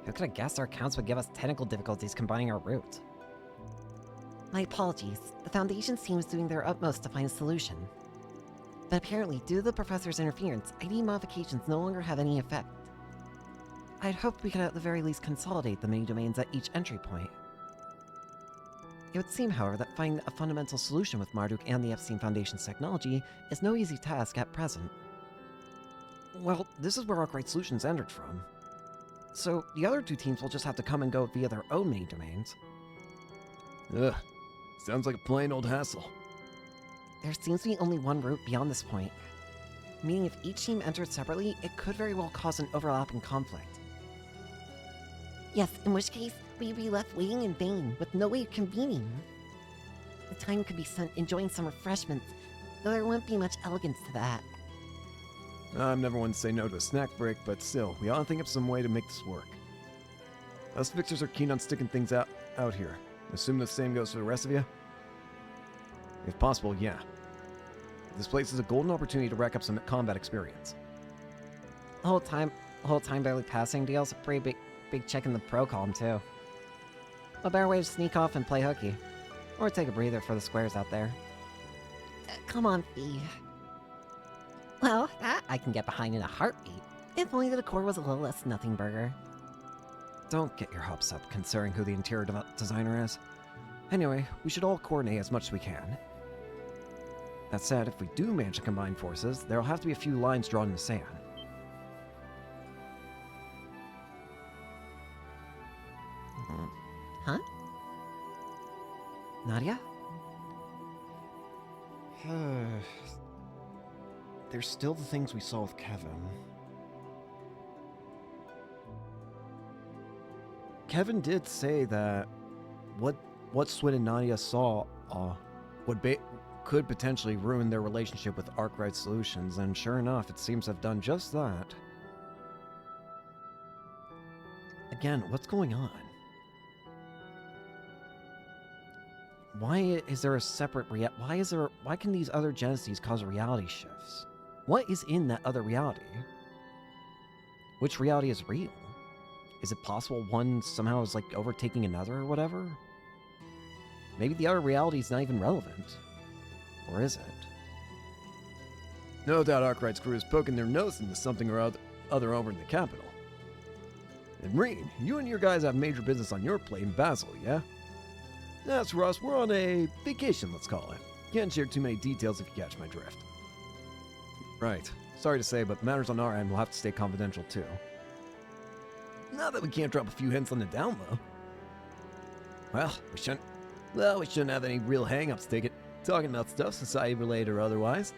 Who could have guessed our accounts would give us technical difficulties combining our routes? My apologies. The Foundation's team is doing their utmost to find a solution. But apparently, due to the Professor's interference, ID modifications no longer have any effect. I'd hoped we could at the very least consolidate the mini-domains at each entry point. It would seem, however, that finding a fundamental solution with Marduk and the Epstein Foundation's technology is no easy task at present. Well, this is where Arkwright Solutions entered from. So, the other two teams will just have to come and go via their own mini-domains. Ugh. Sounds like a plain old hassle. There seems to be only one route beyond this point. Meaning if each team entered separately, it could very well cause an overlapping conflict. Yes, in which case, we'd be left waiting in vain, with no way of convening. The time could be spent enjoying some refreshments, though there wouldn't be much elegance to that. I'm never one to say no to a snack break, but still, we ought to think of some way to make this work. Us fixers are keen on sticking things out here. Assume the same goes for the rest of you? If possible, yeah. This place is a golden opportunity to rack up some combat experience. The whole time barely passing deals a pretty big check in the pro column, too. A better way to sneak off and play hooky. Or take a breather for the squares out there. Come on, Fee. Well, that I can get behind in a heartbeat. If only the decor was a little less nothing burger. Don't get your hopes up considering who the interior designer is. Anyway, we should all coordinate as much as we can. That said, if we do manage to combine forces, there'll have to be a few lines drawn in the sand. Huh? Nadia? There's still the things we saw with Kevin. Kevin did say that what Swin and Nadia saw could potentially ruin their relationship with Arkwright Solutions, and sure enough, it seems to have done just that. Again, what's going on? Why is there a separate why can these other genesis cause reality shifts? What is in that other reality? Which reality is real? Is it possible one somehow is like overtaking another or whatever? Maybe the other reality is not even relevant. Or is it? No doubt Arkwright's crew is poking their nose into something or other over in the capital. And Reed, you and your guys have major business on your plate in Basel, yeah? As for us, we're on a vacation, let's call it. Can't share too many details if you catch my drift. Right. Sorry to say, but matters on our end will have to stay confidential too. Not that we can't drop a few hints on the down low. Well, we shouldn't have any real hang-ups talking about stuff, society-related or otherwise.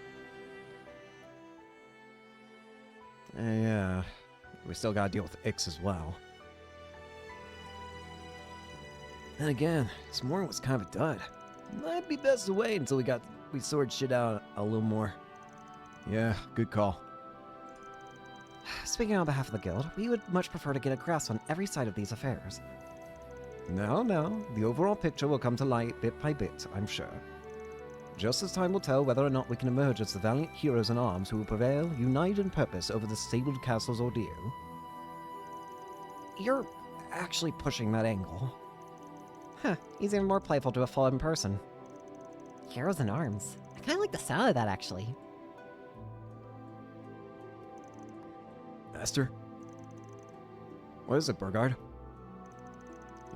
Yeah, we still gotta deal with Ix as well. Then again, this morning was kind of a dud. Might be best to wait until we sorted shit out a little more. Yeah, good call. Speaking on behalf of the guild, we would much prefer to get a grasp on every side of these affairs. No, the overall picture will come to light bit by bit, I'm sure. Just as time will tell whether or not we can emerge as the valiant heroes in arms who will prevail, united in purpose over the sabled castle's ordeal. You're actually pushing that angle. Huh, he's even more playful to a fallen person. Heroes in arms. I kinda like the sound of that, actually. Master? What is it, Burgard?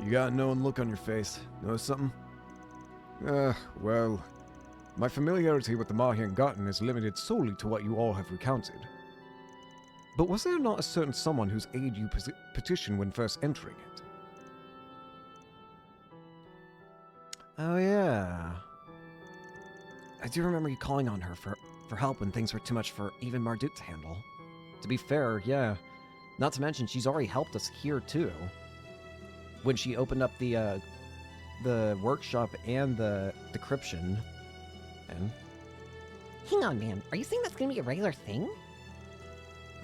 You got a knowing look on your face. Notice something? Well, my familiarity with the Mahian Garten is limited solely to what you all have recounted. But was there not a certain someone whose aid you petitioned when first entering it? Oh yeah. I do remember you calling on her for help when things were too much for even Marduk to handle. To be fair, yeah. Not to mention, she's already helped us here too. When she opened up the workshop and the decryption. And... Hang on, man. Are you saying that's gonna be a regular thing?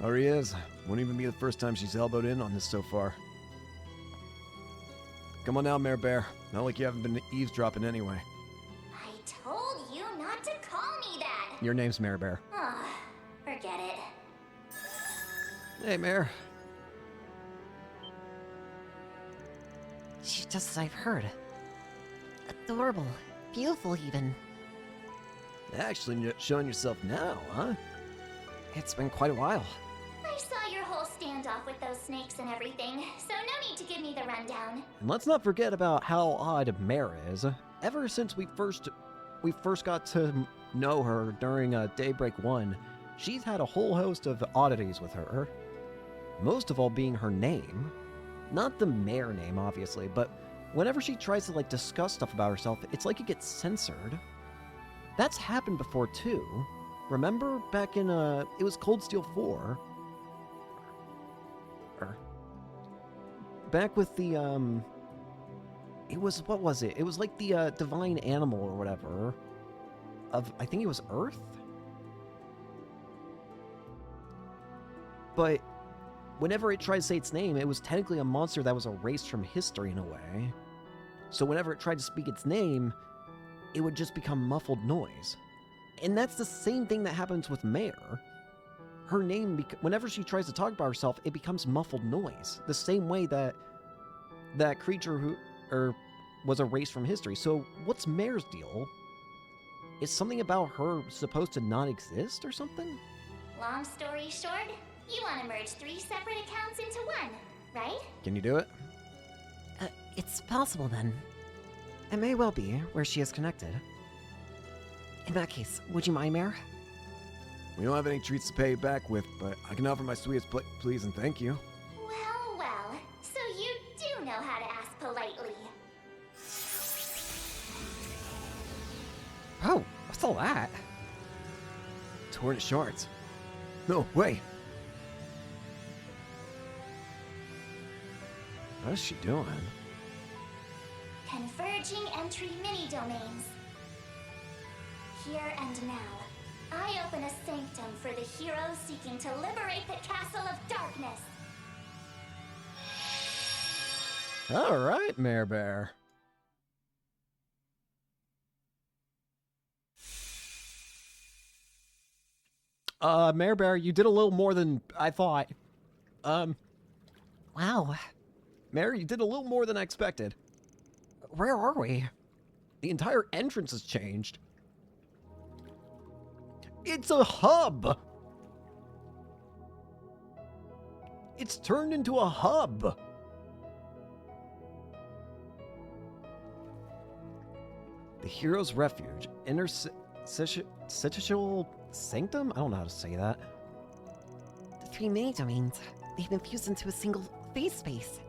Already is. Won't even be the first time she's elbowed in on this so far. Come on now, Mare Bear. Not like you haven't been eavesdropping anyway. I told you not to call me that! Your name's Mare Bear. Oh, forget it. Hey, Mare. She's just as I've heard. Adorable. Beautiful, even. Actually showing yourself now, huh? It's been quite a while. I saw your whole standoff with those snakes and everything, so no need to give me the rundown. And let's not forget about how odd Mare is. Ever since we first got to know her during Daybreak 1, she's had a whole host of oddities with her. Most of all being her name. Not the Mare name, obviously, but whenever she tries to, discuss stuff about herself, it's like it gets censored. That's happened before, too. Remember back in, it was Cold Steel 4? Back with the, it was, what was it? It was like the, divine animal or whatever. I think it was Earth? But whenever it tried to say its name, it was technically a monster that was erased from history in a way. So whenever it tried to speak its name, it would just become muffled noise. And that's the same thing that happens with Mare. Her name, whenever she tries to talk about herself, it becomes muffled noise. The same way that that creature was erased from history. So what's Mare's deal? Is something about her supposed to not exist or something? Long story short, you want to merge 3 separate accounts into one, right? Can you do it? It's possible then. It may well be where she is connected. In that case, would you mind, Mare? We don't have any treats to pay you back with, but I can offer my sweetest please and thank you. Well, so you do know how to ask politely. Oh, what's all that? Torn shorts. No, wait. What is she doing? Converging entry mini-domains. Here and now, I open a sanctum for the heroes seeking to liberate the Castle of Darkness. All right, Mare Bear. Mare Bear, you did a little more than I thought. Wow. Mare, you did a little more than I expected. Where are we? The entire entrance has changed. It's a hub! It's turned into a hub! The Hero's Refuge, interstitial sanctum? I don't know how to say that. The 3 mini-domains, they've been fused into a single phase space.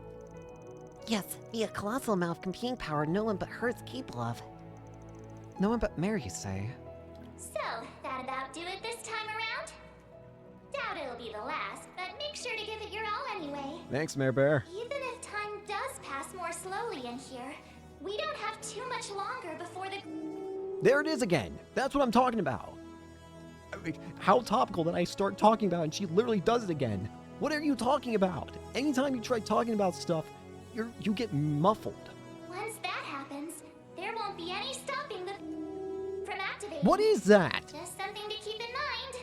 Yes, via colossal amount of computing power no one but her is capable of. No one but Mary, you say? So, that about do it this time around? Doubt it'll be the last, but make sure to give it your all anyway. Thanks, Mare Bear. Even if time does pass more slowly in here, we don't have too much longer before the... There it is again! That's what I'm talking about! I mean, how topical that I start talking about and she literally does it again! What are you talking about? Anytime you try talking about stuff, you get muffled. Once that happens, there won't be any stopping the... from activating. What is that? Just something to keep in mind.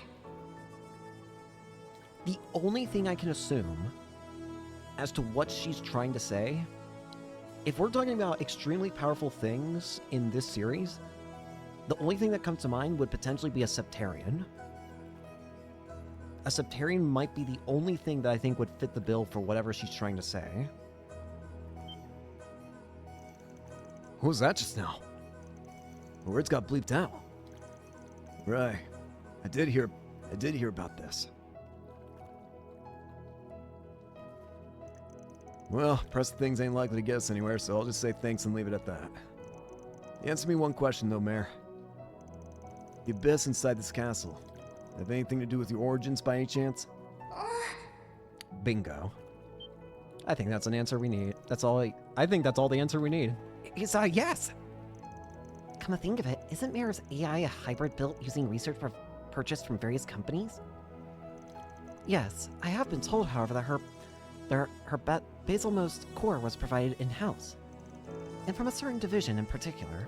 The only thing I can assume as to what she's trying to say, if we're talking about extremely powerful things in this series, the only thing that comes to mind would potentially be a Septarian. A Septarian might be the only thing that I think would fit the bill for whatever she's trying to say. What was that just now? The words got bleeped out. Right. I did hear about this. Well, pressing things ain't likely to get us anywhere, so I'll just say thanks and leave it at that. Answer me one question, though, Mare. The abyss inside this castle, have anything to do with your origins by any chance? Bingo. I think that's an answer we need. I think that's all the answer we need. It's a yes! Come to think of it, isn't Mare's AI a hybrid built using research purchased from various companies? Yes, I have been told, however, that her basalmost core was provided in-house, and from a certain division in particular.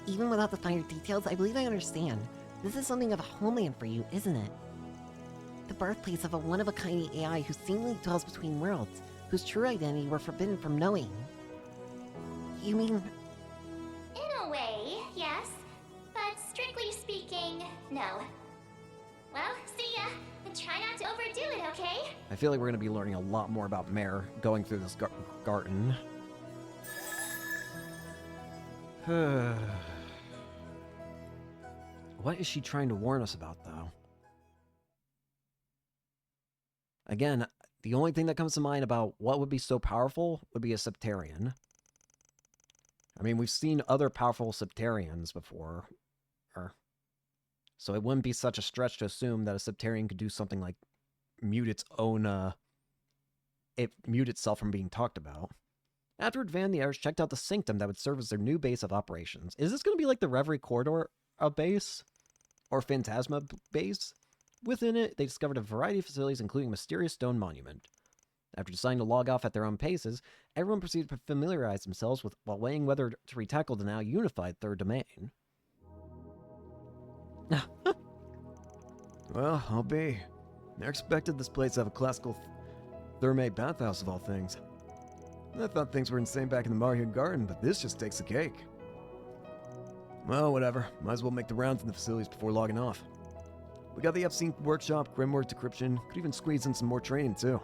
Even without the finer details, I believe I understand. This is something of a homeland for you, isn't it? The birthplace of a one-of-a-kind AI who seemingly dwells between worlds, whose true identity we're forbidden from knowing. You mean... In a way, yes. But strictly speaking, no. Well, see ya. And try not to overdo it, okay? I feel like we're going to be learning a lot more about Mare going through this garden. What is she trying to warn us about, though? Again, the only thing that comes to mind about what would be so powerful would be a Septarian. I mean, we've seen other powerful Septarians before. So it wouldn't be such a stretch to assume that a Septarian could do something like mute its own, mute itself from being talked about. Afterward, Van the Irish checked out the sanctum that would serve as their new base of operations. Is this going to be like the Reverie Corridor base? Or Phantasma base? Within it, they discovered a variety of facilities, including a mysterious stone monument. After deciding to log off at their own paces, everyone proceeded to familiarize themselves with while weighing whether to retackle the now unified third domain. Well, I'll be. Never expected this place to have a classical Thermae bathhouse of all things. I thought things were insane back in the Mario Garden, but this just takes the cake. Well, whatever. Might as well make the rounds in the facilities before logging off. We got the Epstein workshop, Grimoire decryption, could even squeeze in some more training too.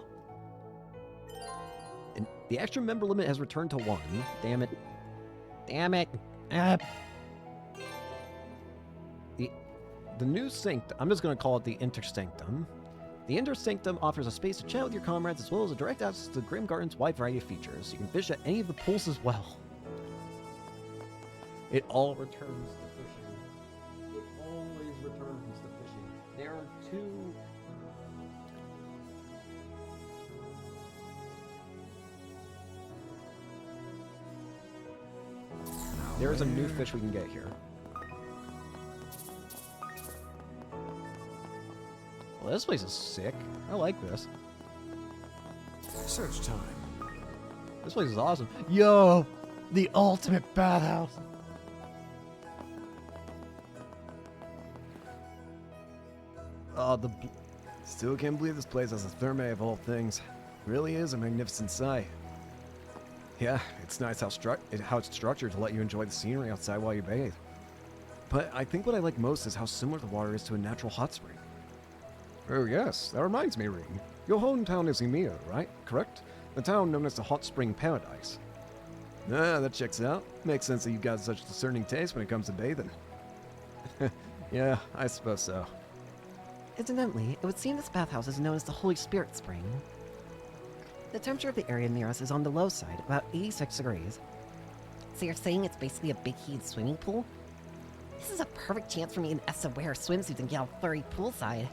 And the extra member limit has returned to 1. Damn it. Damn it. The new sanctum, I'm just going to call it the intersanctum. The intersanctum offers a space to chat with your comrades as well as a direct access to the Grim Garden's wide variety of features. You can fish at any of the pools as well. It all returns to fishing. It always returns to fishing. There are 2... There's a new fish we can get here. Well, this place is sick. I like this. Search time. This place is awesome. Yo! The ultimate bathhouse! Still can't believe this place has a Thermae of all things. Really is a magnificent sight. Yeah, it's nice how it's structured to let you enjoy the scenery outside while you bathe. But I think what I like most is how similar the water is to a natural hot spring. Oh yes, that reminds me, Reem. Your hometown is Emir, right? Correct? The town known as the Hot Spring Paradise. Ah, that checks out. Makes sense that you've got such discerning taste when it comes to bathing. Yeah, I suppose so. Incidentally, it would seem this bathhouse is known as the Holy Spirit Spring. The temperature of the area near us is on the low side, about 86 degrees. So you're saying it's basically a big heated swimming pool? This is a perfect chance for me and S to wear swimsuits and get all flurry poolside.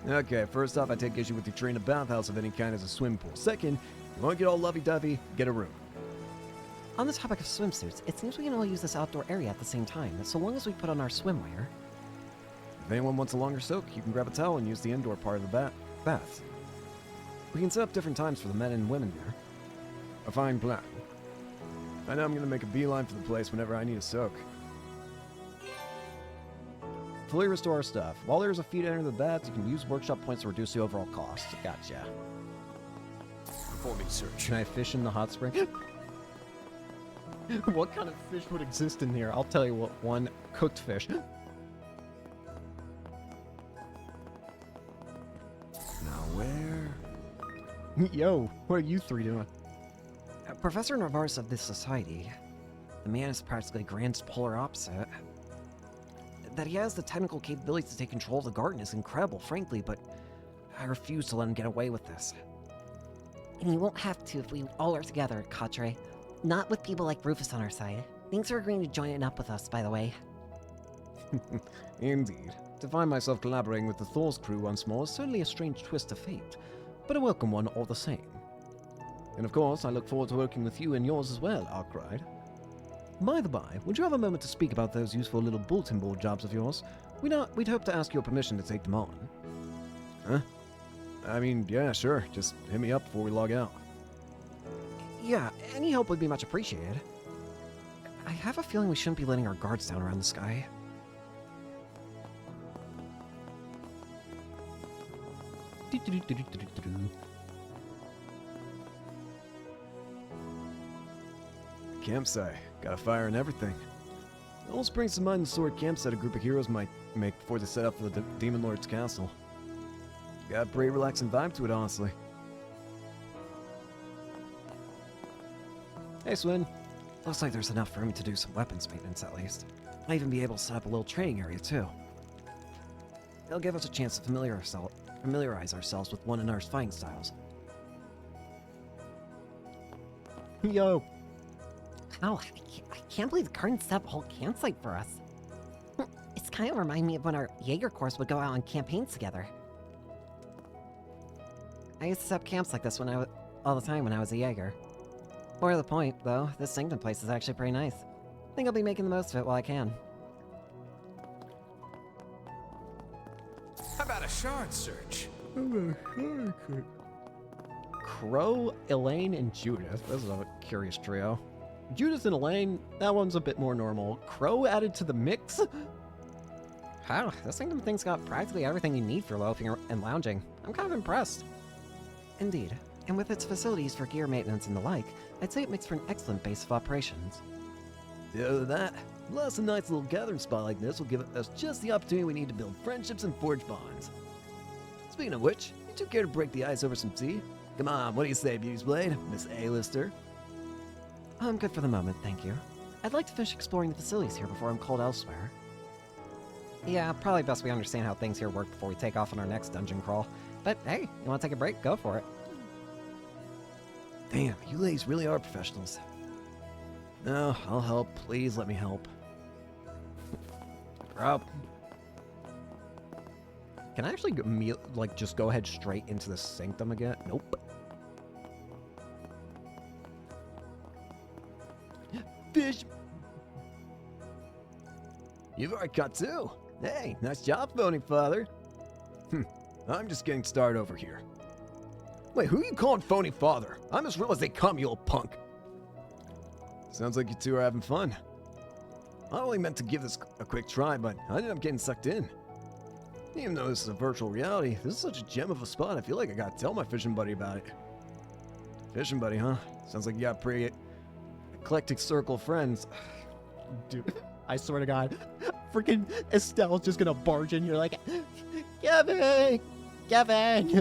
Okay, first off, I take issue with you treating a bathhouse of any kind as a swim pool. Second, you want to get all lovey-dovey, get a room. On the topic of swimsuits, it seems we can all use this outdoor area at the same time, so long as we put on our swimwear. If anyone wants a longer soak, you can grab a towel and use the indoor part of the bath. We can set up different times for the men and women there. A fine plan. I know I'm going to make a beeline for the place whenever I need a soak. Fully restore our stuff. While there's a fee to enter the bath, you can use workshop points to reduce the overall cost. Gotcha. Performing search. Can I fish in the hot spring? What kind of fish would exist in here? I'll tell you what, one cooked fish. Now where? Yo, what are you three doing? Professor Navarre of this society. The man is practically Grant's polar opposite. That he has the technical capabilities to take control of the garden is incredible, frankly, but I refuse to let him get away with this. And he won't have to if we all are together, Cadre. Not with people like Rufus on our side. Thanks for agreeing to join it up with us, by the way. Indeed. To find myself collaborating with the Thor's crew once more is certainly a strange twist of fate, but a welcome one all the same. And of course, I look forward to working with you and yours as well, Arkwright. By the by, would you have a moment to speak about those useful little bulletin board jobs of yours? We'd hope to ask your permission to take them on. Huh? I mean, yeah, sure. Just hit me up before we log out. Yeah, any help would be much appreciated. I have a feeling we shouldn't be letting our guards down around the sky. Campsite. Got a fire and everything. It almost brings to mind the sort of campsite a group of heroes might make before they set up for the Demon Lord's castle. Got a pretty relaxing vibe to it, honestly. Hey, Swin. Looks like there's enough room to do some weapons maintenance, at least. Might even be able to set up a little training area, too. It'll give us a chance to familiarize ourselves with one another's fighting styles. Yo! Oh, I can't believe the Garden set up a whole campsite for us. It's kind of reminding me of when our Jaeger Corps would go out on campaigns together. I used to set up camps like this all the time when I was a Jaeger. More to the point, though, this Sanctum place is actually pretty nice. I think I'll be making the most of it while I can. How about a shard search? Crow, Elaine, and Judith. This is a curious trio. Judith and Elaine, that one's a bit more normal. Crow added to the mix? Wow, this Sanctum thing's got practically everything you need for loafing and lounging. I'm kind of impressed. Indeed, and with its facilities for gear maintenance and the like, I'd say it makes for an excellent base of operations. Other than that, plus a nice little gathering spot like this will give us just the opportunity we need to build friendships and forge bonds. Speaking of which, you two care to break the ice over some tea? Come on, what do you say, Beauty's Blade, Miss A-lister? I'm good for the moment, thank you. I'd like to finish exploring the facilities here before I'm called elsewhere. Yeah, probably best we understand how things here work before we take off on our next dungeon crawl. But hey, you want to take a break? Go for it. Damn, you ladies really are professionals. No, I'll help. Please let me help. Rob. Can I actually just go ahead straight into the Sanctum again? Nope. Fish! You've already caught two. Hey, nice job, Phony Father. I'm just getting started over here. Wait, who are you calling Phony Father? I'm as real as they come, you old punk. Sounds like you two are having fun. I only meant to give this a quick try, but I ended up getting sucked in. Even though this is a virtual reality, this is such a gem of a spot, I feel like I gotta tell my fishing buddy about it. Fishing buddy, huh? Sounds like you got a pretty eclectic circle of friends. Dude, I swear to God, freaking Estelle's just gonna barge in here like, Kevin!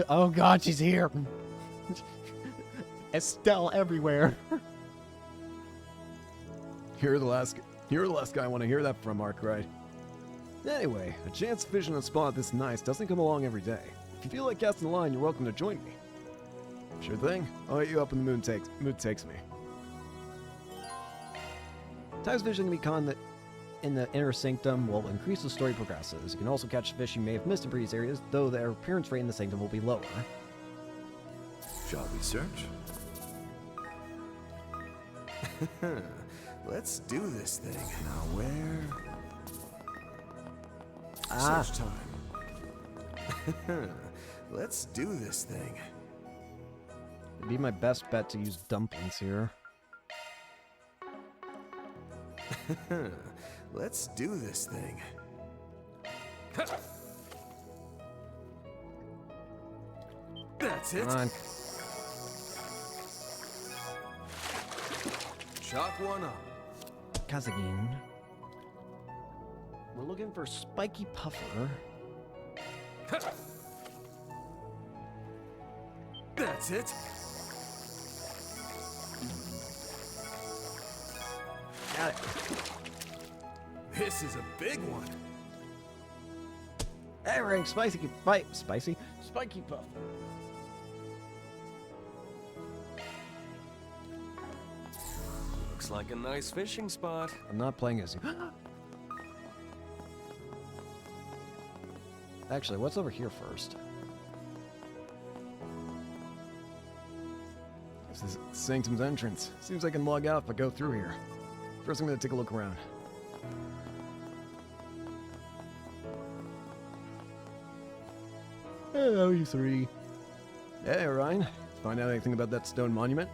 Oh God, she's here. Estelle everywhere. You're the last guy I want to hear that from, Arkwright. Anyway, a chance to fish in a spot this nice doesn't come along every day. If you feel like casting a line, you're welcome to join me. Sure thing. I'll hit you up when the mood takes me. Times fishing can be caught in the inner sanctum will increase as the story progresses. You can also catch fish you may have missed in previous areas, though their appearance rate in the sanctum will be lower. Shall we search? Let's do this thing. Now where? Ah. Search time. Let's do this thing. It'd be my best bet to use dumplings here. Let's do this thing. That's it. Come on. Chalk one up. Kazagin. We're looking for Spiky Puffer. That's it. Got it. This is a big one. Hey, ring Spicy Spiky Puffer. Looks like a nice fishing spot. I'm not playing as you. Actually, what's over here first? This is Sanctum's entrance. Seems I can log out if I go through here. First, I'm gonna take a look around. Hello, you three. Hey, Ryan. Find out anything about that stone monument?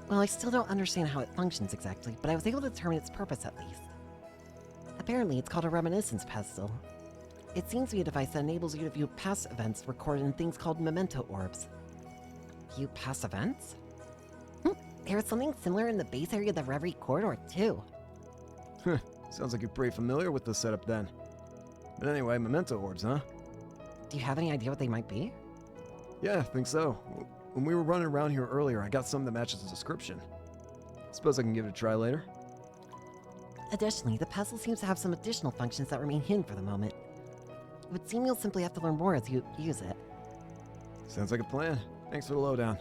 Well, I still don't understand how it functions exactly, but I was able to determine its purpose at least. Apparently, it's called a reminiscence pedestal. It seems to be a device that enables you to view past events recorded in things called memento orbs. View past events? There's something similar in the base area of the Reverie Corridor, too. Sounds like you're pretty familiar with the setup then. But anyway, memento orbs, huh? Do you have any idea what they might be? Yeah, I think so. When we were running around here earlier, I got some that matches the description. Suppose I can give it a try later. Additionally, the pestle seems to have some additional functions that remain hidden for the moment. It would seem you'll simply have to learn more as you use it. Sounds like a plan. Thanks for the lowdown.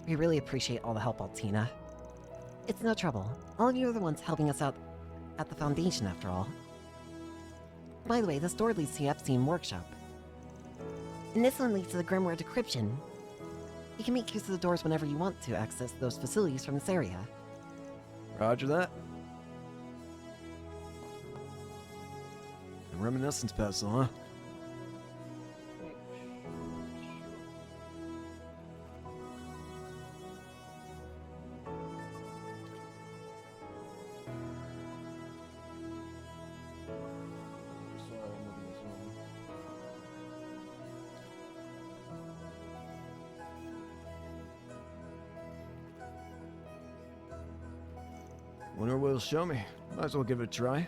We really appreciate all the help, Altina. It's no trouble. All of you are the ones helping us out at the Foundation, after all. By the way, this door leads to the Epstein workshop. And this one leads to the Grimoire decryption. You can make use of the doors whenever you want to access those facilities from this area. Roger that. A reminiscence pedestal, huh? Wonder what it'll show me. Might as well give it a try.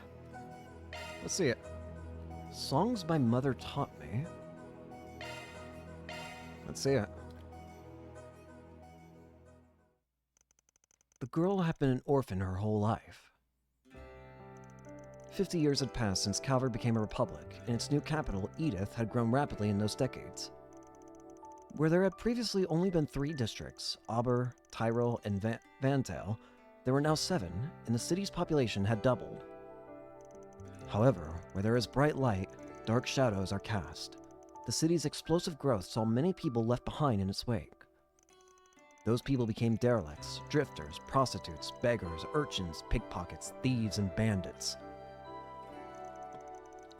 Let's see it. Songs my mother taught me. Let's see it. The girl had been an orphan her whole life. 50 years had passed since Calvary became a republic, and its new capital, Edith, had grown rapidly in those decades. Where there had previously only been 3 districts, Auber, Tyrell, and Vantel, there were now 7, and the city's population had doubled. However, where there is bright light, dark shadows are cast. The city's explosive growth saw many people left behind in its wake. Those people became derelicts, drifters, prostitutes, beggars, urchins, pickpockets, thieves, and bandits.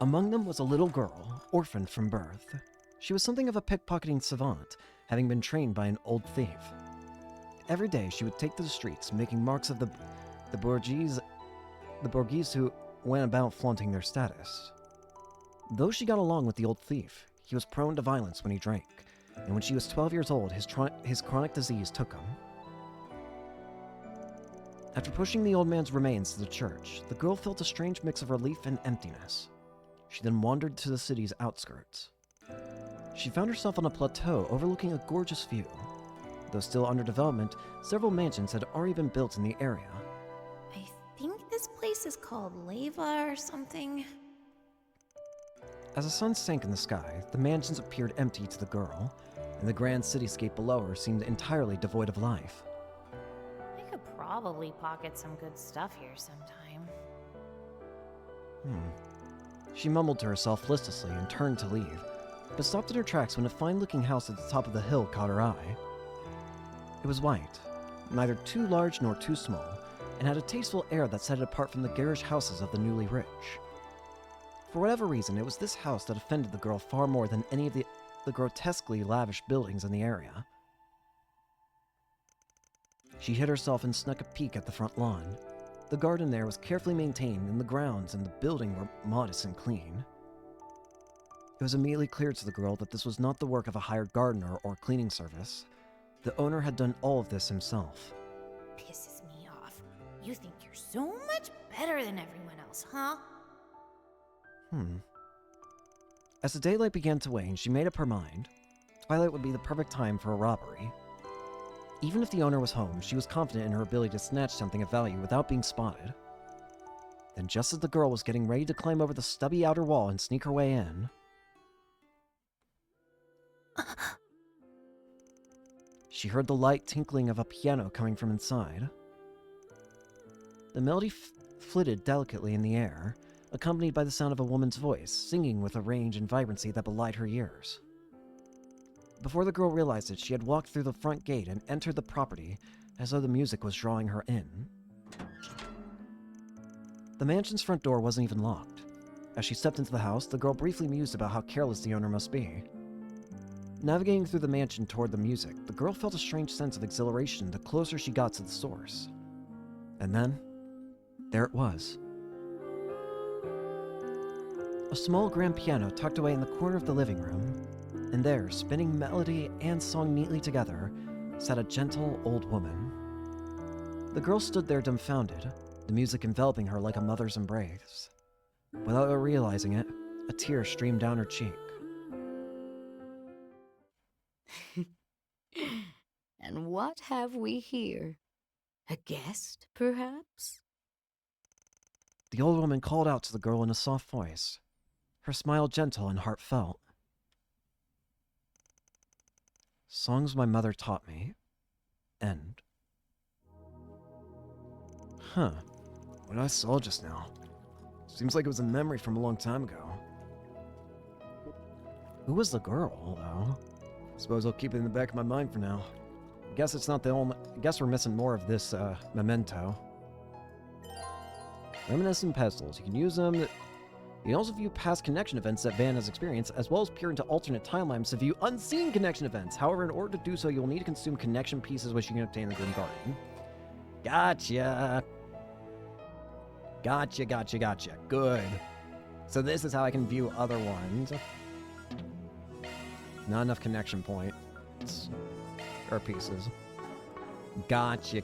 Among them was a little girl, orphaned from birth. She was something of a pickpocketing savant, having been trained by an old thief. Every day she would take to the streets, making marks of the bourgeois who went about flaunting their status. Though she got along with the old thief, he was prone to violence when he drank, and when she was 12 years old, his chronic disease took him. After pushing the old man's remains to the church, the girl felt a strange mix of relief and emptiness. She then wandered to the city's outskirts. She found herself on a plateau overlooking a gorgeous view. Though still under development, several mansions had already been built in the area. I think this place is called Leva or something. As the sun sank in the sky, the mansions appeared empty to the girl, and the grand cityscape below her seemed entirely devoid of life. I could probably pocket some good stuff here sometime. She mumbled to herself listlessly and turned to leave, but stopped in her tracks when a fine-looking house at the top of the hill caught her eye. It was white, neither too large nor too small, and had a tasteful air that set it apart from the garish houses of the newly rich. For whatever reason, it was this house that offended the girl far more than any of the grotesquely lavish buildings in the area. She hid herself and snuck a peek at the front lawn. The garden there was carefully maintained, and the grounds and the building were modest and clean. It was immediately clear to the girl that this was not the work of a hired gardener or cleaning service. The owner had done all of this himself. Pisses me off. You think you're so much better than everyone else, huh? As the daylight began to wane, she made up her mind. Twilight would be the perfect time for a robbery. Even if the owner was home, she was confident in her ability to snatch something of value without being spotted. Then just as the girl was getting ready to climb over the stubby outer wall and sneak her way in, she heard the light tinkling of a piano coming from inside. The melody flitted delicately in the air, accompanied by the sound of a woman's voice, singing with a range and vibrancy that belied her years. Before the girl realized it, she had walked through the front gate and entered the property as though the music was drawing her in. The mansion's front door wasn't even locked. As she stepped into the house, the girl briefly mused about how careless the owner must be. Navigating through the mansion toward the music, the girl felt a strange sense of exhilaration the closer she got to the source. And then, there it was. A small grand piano tucked away in the corner of the living room, and there, spinning melody and song neatly together, sat a gentle old woman. The girl stood there dumbfounded, the music enveloping her like a mother's embrace. Without her realizing it, a tear streamed down her cheek. And what have we here? A guest, perhaps? The old woman called out to the girl in a soft voice, her smile gentle and heartfelt. Songs my mother taught me. End. What I saw just now. Seems like it was a memory from a long time ago. Who was the girl, though? Suppose I'll keep it in the back of my mind for now. Guess it's not the only... Guess we're missing more of this, memento. Reminiscent pedestals. You can use them... You can also view past connection events that Van has experienced, as well as peer into alternate timelines to view unseen connection events. However, in order to do so, you'll need to consume connection pieces which you can obtain in the Grim Garden. Gotcha! Gotcha. Good. So this is how I can view other ones. Not enough connection points. Or pieces. Gotcha.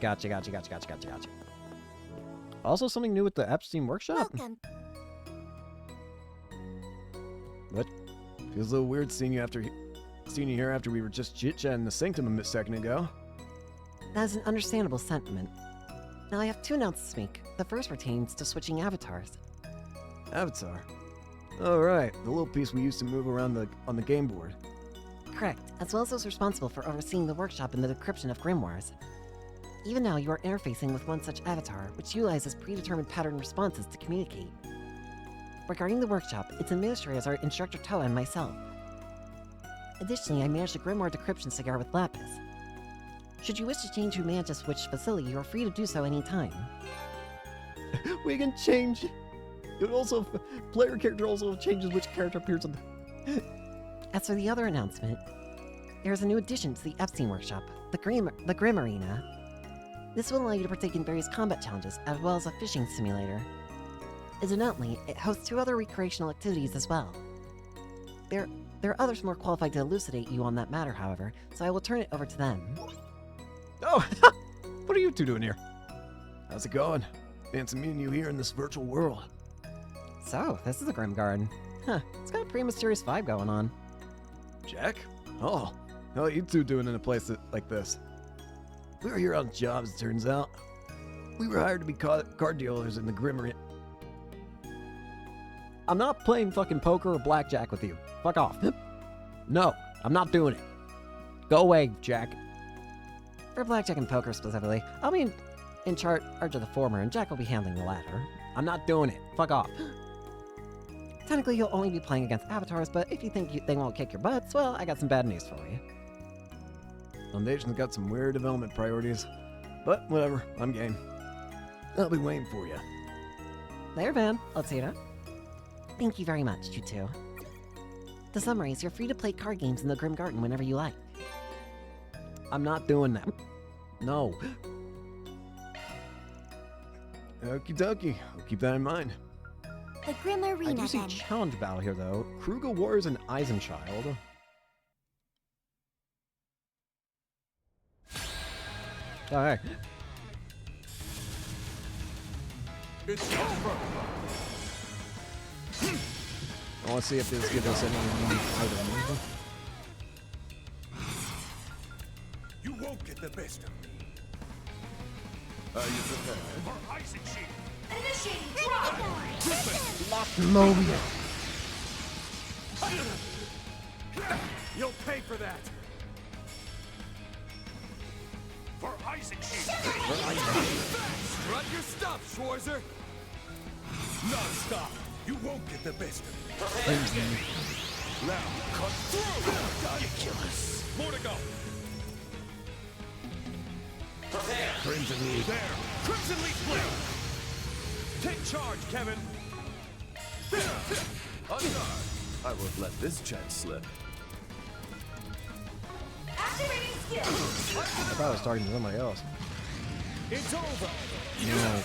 Also something new with the Epstein workshop? Welcome. What? Feels a little weird seeing you here after we were just chit-chatting in the sanctum a second ago. That is an understandable sentiment. Now I have two announcements to make. The first pertains to switching avatars. Avatar? Oh right, the little piece we used to move around on the game board. Correct, as well as those responsible for overseeing the workshop and the decryption of grimoires. Even now, you are interfacing with one such avatar, which utilizes predetermined pattern responses to communicate. Regarding the workshop, its administrators are Instructor Toa and myself. Additionally, I manage the grimoire decryption cigar with Lapis. Should you wish to change who manages which facility, you are free to do so anytime. We can change... It also... Player character also changes which character appears on the... As for the other announcement, there is a new addition to the Epstein Workshop, the Grim Arena. This will allow you to partake in various combat challenges, as well as a fishing simulator. Incidentally, it hosts two other recreational activities as well. There are others more qualified to elucidate you on that matter, however, so I will turn it over to them. Oh, what are you two doing here? How's it going? Fancy meeting you here in this virtual world. So, this is a Grim Garden. Huh, it's got a pretty mysterious vibe going on. Jack? Oh, how are you two doing in a place like this? We were here on jobs, it turns out. We were hired to be card dealers in the Grimmery. I'm not playing fucking poker or blackjack with you. Fuck off. No, I'm not doing it. Go away, Jack. For blackjack and poker specifically, I'll be in charge of the former, and Jack will be handling the latter. I'm not doing it. Fuck off. Technically, you'll only be playing against avatars, but if you think they won't kick your butts, well, I got some bad news for you. Foundation's got some weird development priorities. But whatever, I'm game. I'll be waiting for you. There, Van. Let's see it. Thank you very much, you two. The summary is you're free to play card games in the Grim Garden whenever you like. I'm not doing that. No. Okie dokie. I'll keep that in mind. The Grim Arena, I do see then. challenge battle here, though. Kruger Warriors and Eisenchild. Oh, hey. It's over. I want to see if this gives us any items. You won't get the best of me. Are you prepared? For icing sheet. Initiating drop! Mobius. You'll pay for that. For icing sheet. Strut your stuff, Schwarzer. Non-stop. You won't get the best of me. Now, cut through. Ridiculous. More to go. Prepare. Crimson Leaf. There. Crimson Leaf blade. Take charge, Kevin. On guard. I won't let this chance slip. Activating skill. I thought I was talking to somebody else. It's over. No.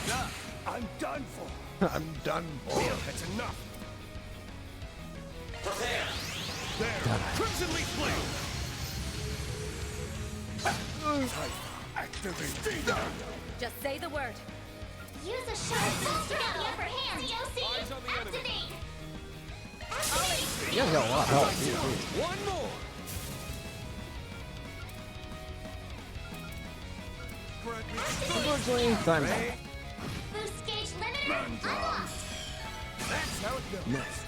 I'm done for. I'm done for. That's enough. Prepare. There. Crimson Leaf blade. Activate. Just say the word. Use a shot to get the upper hand. DOC, activate. Activate. You guys got a lot of help. One more. Unfortunately, time's up. Boost gauge limiter unlocked. That's how it goes. Nice.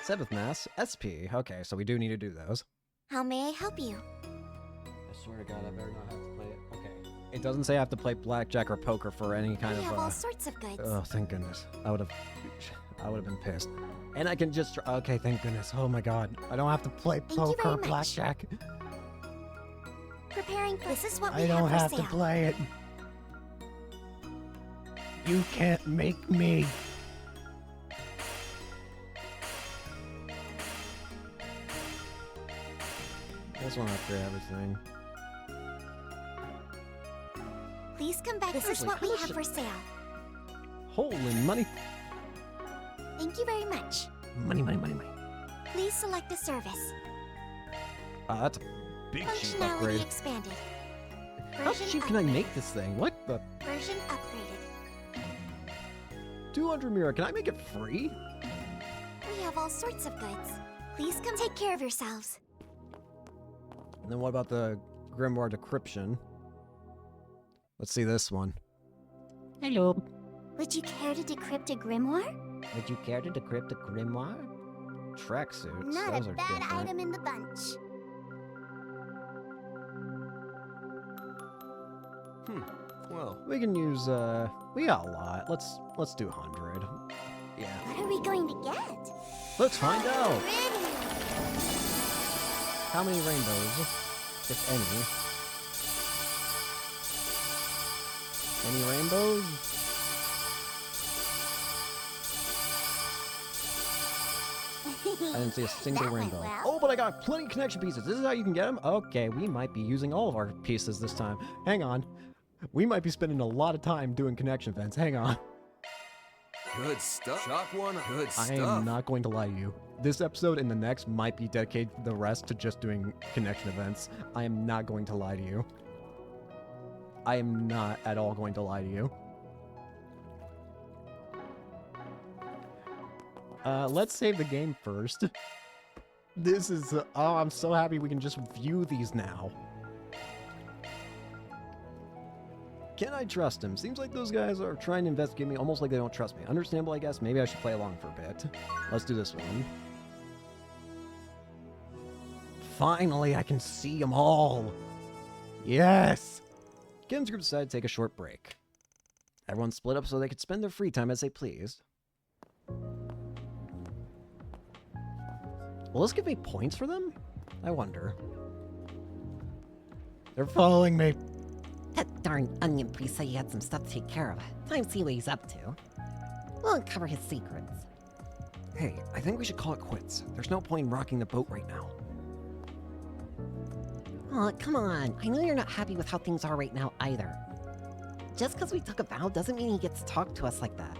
Seventh Mass, SP. Okay, so we do need to do those. How may I help you? I swear to God, I better not have to play it. Okay. It doesn't say I have to play blackjack or poker for any kind We of. have all sorts of goods. Oh, thank goodness. I would have been pissed. And I can just. Okay, thank goodness. Oh my God, I don't have to play Thank you poker very or much. blackjack. Preparing for this is what we I don't have have for to sale. play it. You can't make me. I just want to upgrade everything. Please come back. This is Seriously, what we how much have for sale. Holy money. Thank you very much. Money, money, money, money. Please select a service. That's a big cheap Functionality upgrade. expanded. How Version cheap can I upgraded. make this thing? What the? Version upgraded. 200 mirror. Can I make it free? We have all sorts of goods. Please come take care of yourselves. And then what about the Grimoire Decryption? Let's see this one. Hello. Would you care to decrypt a grimoire? Would you care to decrypt a grimoire? Tracksuits. Not Those a are bad different. item in the bunch. Well, we can use. We got a lot. Let's do 100. Yeah. What are we going to get? Let's find out. Pretty. How many rainbows, if any? Any rainbows? I didn't see a single That went rainbow. well. Oh, but I got plenty of connection pieces. This is how you can get them? Okay, we might be using all of our pieces this time. Hang on. We might be spending a lot of time doing connection vents. Hang on. Good stuff. Shock one. Good stuff. I am not going to lie to you. This episode and the next might be dedicated the rest to just doing connection events. I am not going to lie to you. I am not at all going to lie to you. Let's save the game first. This is, oh, I'm so happy we can just view these now. Can I trust him? Seems like those guys are trying to investigate me almost like they don't trust me. Understandable, I guess. Maybe I should play along for a bit. Let's do this one. Finally, I can see them all. Yes! Cadens group decided to take a short break. Everyone split up so they could spend their free time as they pleased. Will this give me points for them? I wonder. They're following me. That darn onion priest said he had some stuff to take care of. Time to see what he's up to. We'll uncover his secrets. Hey, I think we should call it quits. There's no point in rocking the boat right now. Oh, come on. I know you're not happy with how things are right now either. Just because we took a vow doesn't mean he gets to talk to us like that.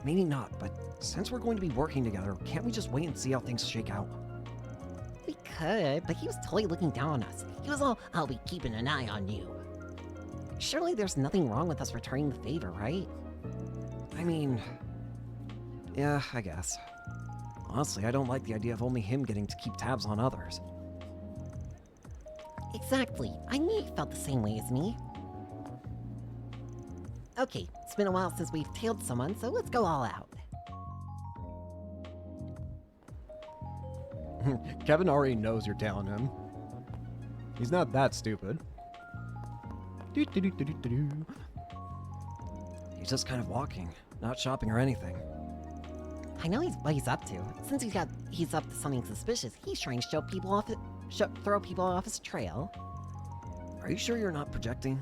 Maybe not, but since we're going to be working together, can't we just wait and see how things shake out? We could, but he was totally looking down on us. He was all, I'll be keeping an eye on you. Surely there's nothing wrong with us returning the favor, right? I mean... yeah, I guess. Honestly, I don't like the idea of only him getting to keep tabs on others. Exactly. I knew you felt the same way as me. Okay, it's been a while since we've tailed someone, so let's go all out. Kevin already knows you're tailing him. He's not that stupid. He's just kind of walking, not shopping or anything. I know what he's up to. Since he's up to something suspicious, he's trying to throw people off his trail. Are you sure you're not projecting?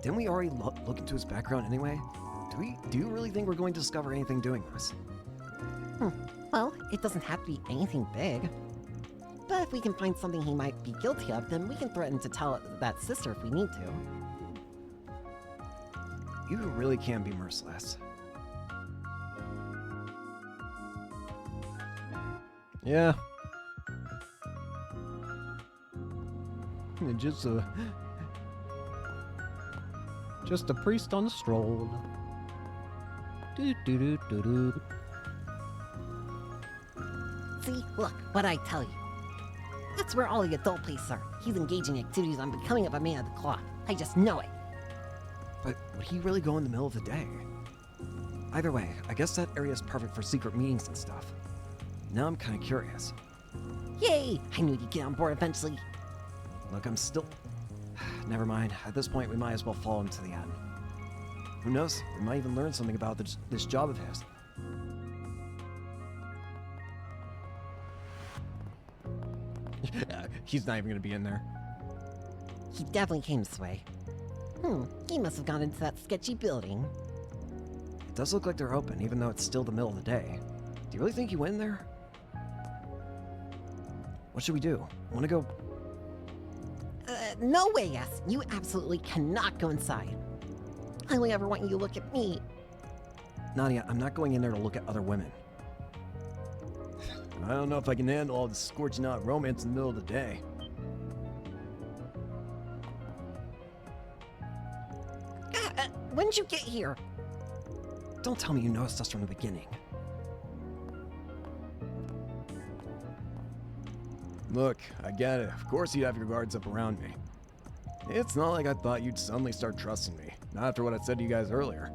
Didn't we already look into his background anyway? Do you really think we're going to discover anything doing this? Well, it doesn't have to be anything big. But if we can find something he might be guilty of, then we can threaten to tell that sister if we need to. You really can be merciless. Yeah. Just a priest on a stroll. Do do do do do. See, look, what I tell you. That's where all the adult places are. He's engaging in activities on becoming a man of the cloth. I just know it. But would he really go in the middle of the day? Either way, I guess that area is perfect for secret meetings and stuff. Now I'm kind of curious. Yay! I knew you'd get on board eventually. Look, I'm still... Never mind. At this point, we might as well follow him to the end. Who knows? We might even learn something about this job of his. He's not even going to be in there. He definitely came this way. He must have gone into that sketchy building. It does look like they're open, even though it's still the middle of the day. Do you really think he went in there? What should we do? Want to go... No way, yes. You absolutely cannot go inside. I only ever want you to look at me. Nadia, I'm not going in there to look at other women. I don't know if I can handle all this scorching hot romance in the middle of the day. When did you get here? Don't tell me you noticed us from the beginning. Look, I get it. Of course you'd have your guards up around me. It's not like I thought you'd suddenly start trusting me. Not after what I said to you guys earlier.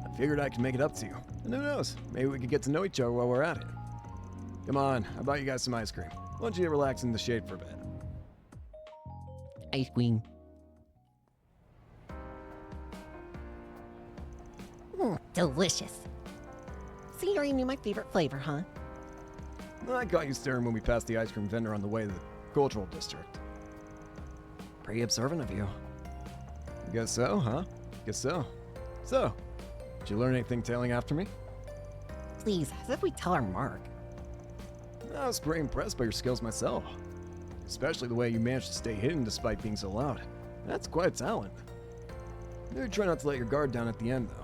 I figured I could make it up to you. And who knows, maybe we could get to know each other while we're at it. Come on, I bought you guys some ice cream. Why don't you relax in the shade for a bit? Ice cream. Delicious. See, you already knew my favorite flavor, huh? I caught you staring when we passed the ice cream vendor on the way to the cultural district. Pretty observant of you. Guess so, huh? Guess so. So, did you learn anything tailing after me? Please, as if we tell our mark. I was pretty impressed by your skills myself. Especially the way you managed to stay hidden despite being so loud. That's quite a talent. Maybe try not to let your guard down at the end, though.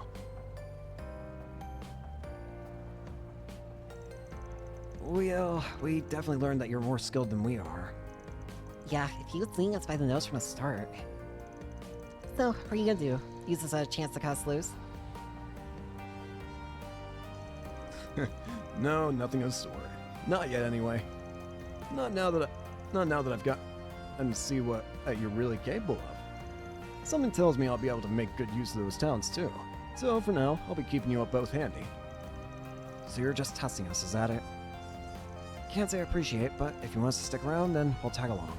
We definitely learned that you're more skilled than we are. Yeah, if he was leading us by the nose from the start. So, what are you gonna do? Use this as a chance to cut us loose? No, nothing of the sort. Not yet, anyway. Not now that I've got and see what you're really capable of. Something tells me I'll be able to make good use of those talents too. So for now, I'll be keeping you up both handy. So you're just testing us, is that it? Can't say I appreciate, but if you want us to stick around, then we'll tag along.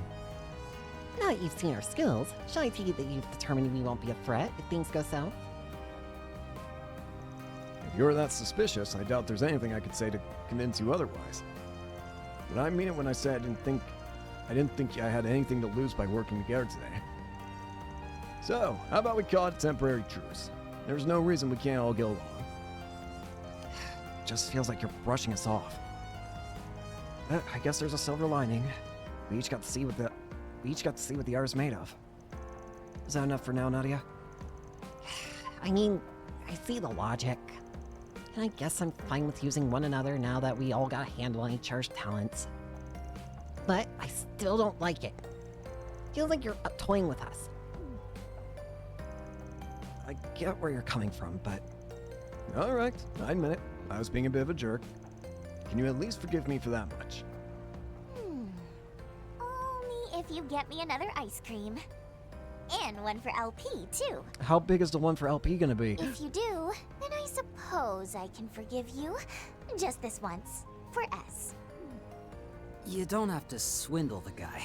Now that you've seen our skills, shall I take it that you've determined we won't be a threat if things go south? If you're that suspicious, I doubt there's anything I could say to convince you otherwise. But I mean it when I say I didn't think I had anything to lose by working together today. So, how about we call it a temporary truce? There's no reason we can't all get along. Just feels like you're brushing us off. But I guess there's a silver lining. We each got to see what the art is made of. Is that enough for now, Nadia? I mean, I see the logic. And I guess I'm fine with using one another now that we all got a handle on each other's talents. But I still don't like it. Feels like you're toying with us. I get where you're coming from, but... Alright, I admit it. I was being a bit of a jerk. Can you at least forgive me for that much? Only if you get me another ice cream. And one for LP, too. How big is the one for LP gonna be? If you do, then I suppose I can forgive you. Just this once. For S. You don't have to swindle the guy.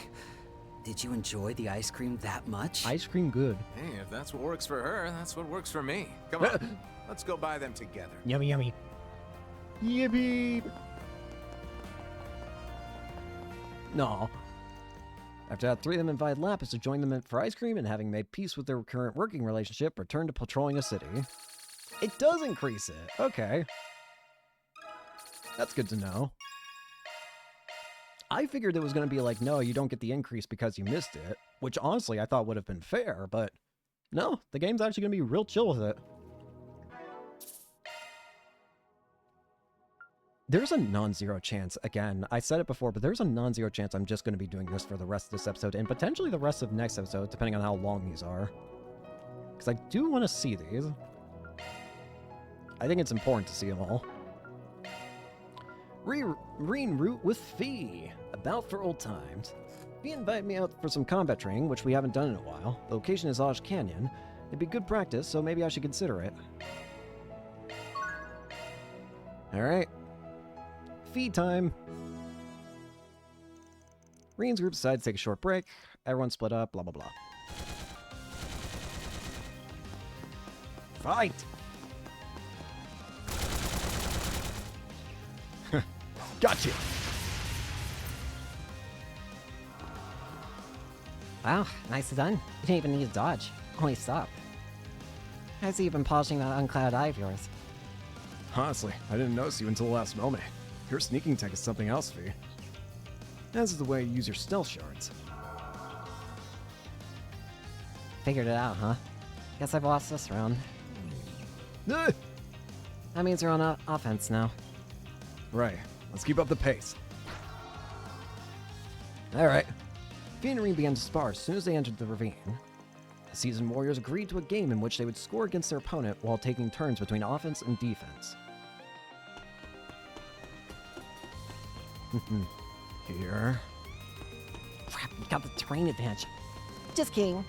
Did you enjoy the ice cream that much? Ice cream good. Hey, if that's what works for her, that's what works for me. Come on, let's go buy them together. Yummy, yummy. Yippee! No. After that, 3 of them invited Lapis to join them for ice cream, and having made peace with their current working relationship, returned to patrolling a city. It does increase it. Okay. That's good to know. I figured it was going to be like, no, you don't get the increase because you missed it, which honestly I thought would have been fair, but no, the game's actually going to be real chill with it. There's a non-zero chance, again, I said it before, but there's a non-zero chance I'm just going to be doing this for the rest of this episode, and potentially the rest of next episode, depending on how long these are. Because I do want to see these. I think it's important to see them all. Re-route with Fee. About for old times. Fee invited me out for some combat training, which we haven't done in a while. The location is Oj Canyon. It'd be good practice, so maybe I should consider it. Alright. Feed time. Reen's group decided to take a short break. Everyone split up, blah blah blah. Fight! Gotcha! Wow, nicely done. You didn't even need to dodge. Only stop. How's he been polishing that unclouded eye of yours? Honestly, I didn't notice you until the last moment. Your sneaking tech is something else, Fee. As is the way you use your stealth shards. Figured it out, huh? Guess I've lost this round. That means you're on offense now. Right. Let's keep up the pace. Alright. Fee and Reen began to spar as soon as they entered the ravine. The seasoned warriors agreed to a game in which they would score against their opponent while taking turns between offense and defense. Here. Crap, we got the terrain advantage. Just kidding.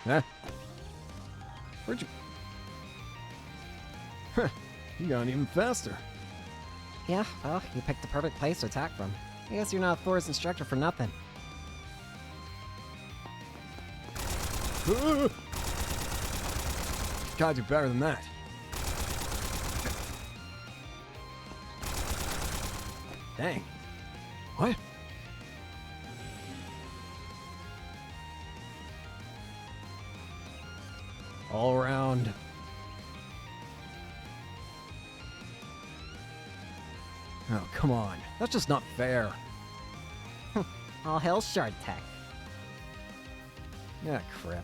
Huh? Where'd you... Huh. You got even faster. Yeah, well, you picked the perfect place to attack from. I guess you're not Thor's instructor for nothing. Gotta do better than that. Dang. What? All around. Oh, come on. That's just not fair. All hell shard tech. Yeah, crap.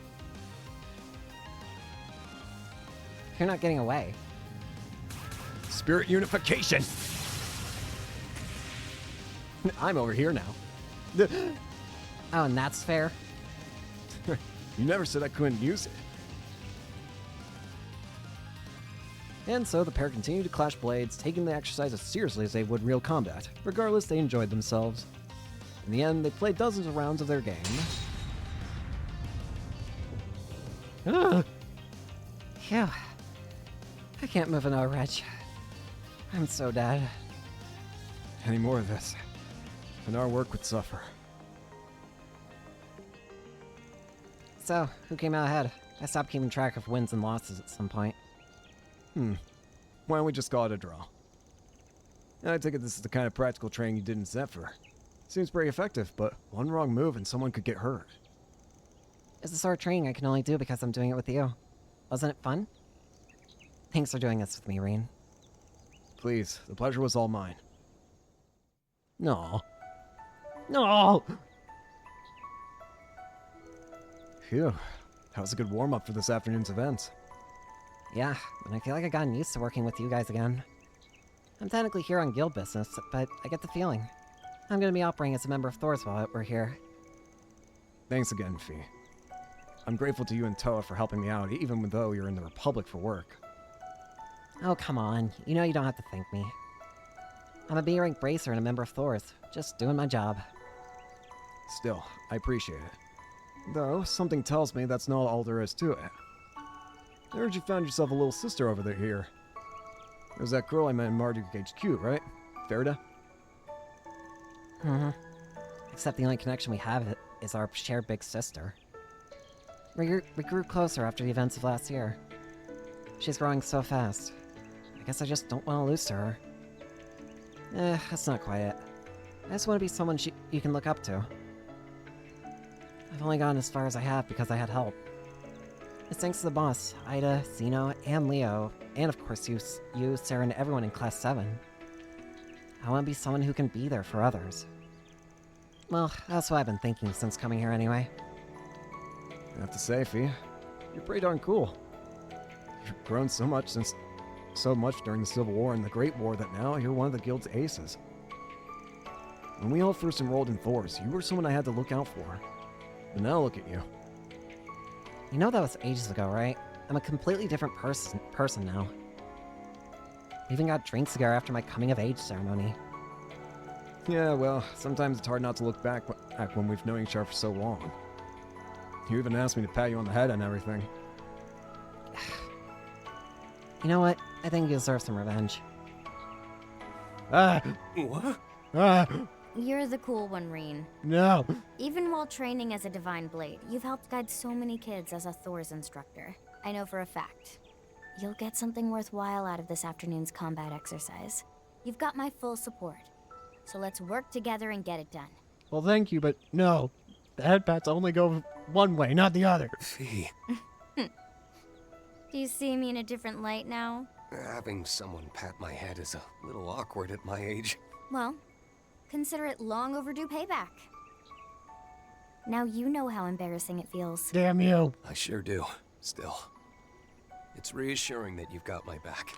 You're not getting away. Spirit unification! I'm over here now. Oh, and that's fair? You never said I couldn't use it. And so the pair continued to clash blades, taking the exercise as seriously as they would real combat. Regardless, they enjoyed themselves. In the end, they played dozens of rounds of their game. Phew. I can't move another wrench. I'm so dead. Any more of this, and our work would suffer. So, who came out ahead? I stopped keeping track of wins and losses at some point. Why don't we just call it a draw? I take it this is the kind of practical training you did in Zephyr. Seems pretty effective, but one wrong move and someone could get hurt. It's the sort of training I can only do because I'm doing it with you. Wasn't it fun? Thanks for doing this with me, Reen. Please, the pleasure was all mine. No. No! Phew. That was a good warm-up for this afternoon's events. Yeah, and I feel like I've gotten used to working with you guys again. I'm technically here on guild business, but I get the feeling I'm gonna be operating as a member of Thor's while we're here. Thanks again, Fee. I'm grateful to you and Toa for helping me out, even though you're in the Republic for work. Oh, come on. You know you don't have to thank me. I'm a B-rank bracer and a member of Thor's. Just doing my job. Still, I appreciate it. Though, something tells me that's not all there is to it. I heard you found yourself a little sister over there here. It was that girl I met in Marduk HQ, right? Ferda? Mm-hmm. Except the only connection we have is our shared big sister. We grew closer after the events of last year. She's growing so fast. I guess I just don't want to lose to her. That's not quite it. I just want to be someone you can look up to. I've only gone as far as I have because I had help. It's thanks to the boss, Ida, Zeno, and Leo, and of course you, Sarah, and everyone in Class 7. I want to be someone who can be there for others. Well, that's what I've been thinking since coming here anyway. I have to say, Fee, you're pretty darn cool. You've grown so much during the Civil War and the Great War that now you're one of the guild's aces. When we all first enrolled in Thor's, you were someone I had to look out for. But now look at you. You know that was ages ago, right? I'm a completely different person now. I even got drinks together after my coming-of-age ceremony. Yeah, well, sometimes it's hard not to look back at when we've known each other for so long. You even asked me to pat you on the head and everything. You know what? I think you deserve some revenge. What? You're the cool one, Reen. No. Even while training as a Divine Blade, you've helped guide so many kids as a Thor's instructor. I know for a fact. You'll get something worthwhile out of this afternoon's combat exercise. You've got my full support. So let's work together and get it done. Well, thank you, but no. The headpats only go one way, not the other. Fee. Do you see me in a different light now? Having someone pat my head is a little awkward at my age. Well, consider it long overdue payback. Now you know how embarrassing it feels. Damn you. I sure do. Still. It's reassuring that you've got my back.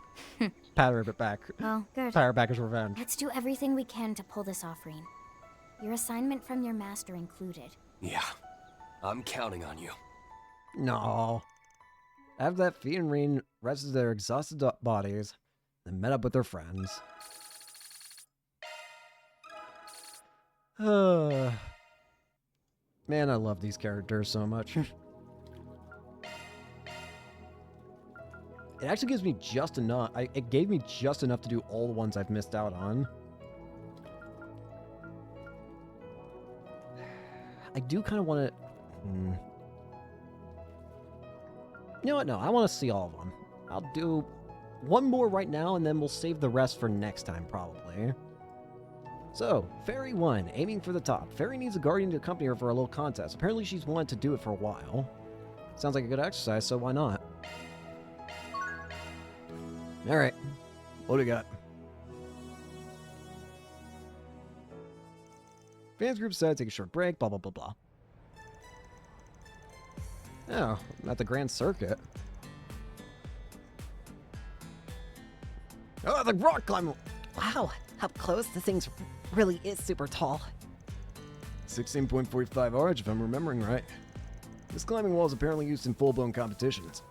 Pat her back. Well, good. Pat her back as revenge. Let's do everything we can to pull this off, Reen. Your assignment from your master included. Yeah. I'm counting on you. No. After that, Fee and Reen rested their exhausted bodies, then met up with their friends. Man, I love these characters so much. It actually gives me just enough. It gave me just enough to do all the ones I've missed out on. I do kind of want to... You know what? No, I want to see all of them. I'll do one more right now, and then we'll save the rest for next time, probably. So, Fairy 1, aiming for the top. Fairy needs a guardian to accompany her for a little contest. Apparently she's wanted to do it for a while. Sounds like a good exercise, so why not? Alright, what do we got? Fans group decided to take a short break, blah blah blah blah. Oh, I'm at the Grand Circuit. Oh, the rock climber! Wow, up close, this thing really is super tall. 16.45 arch, if I'm remembering right. This climbing wall is apparently used in full-blown competitions.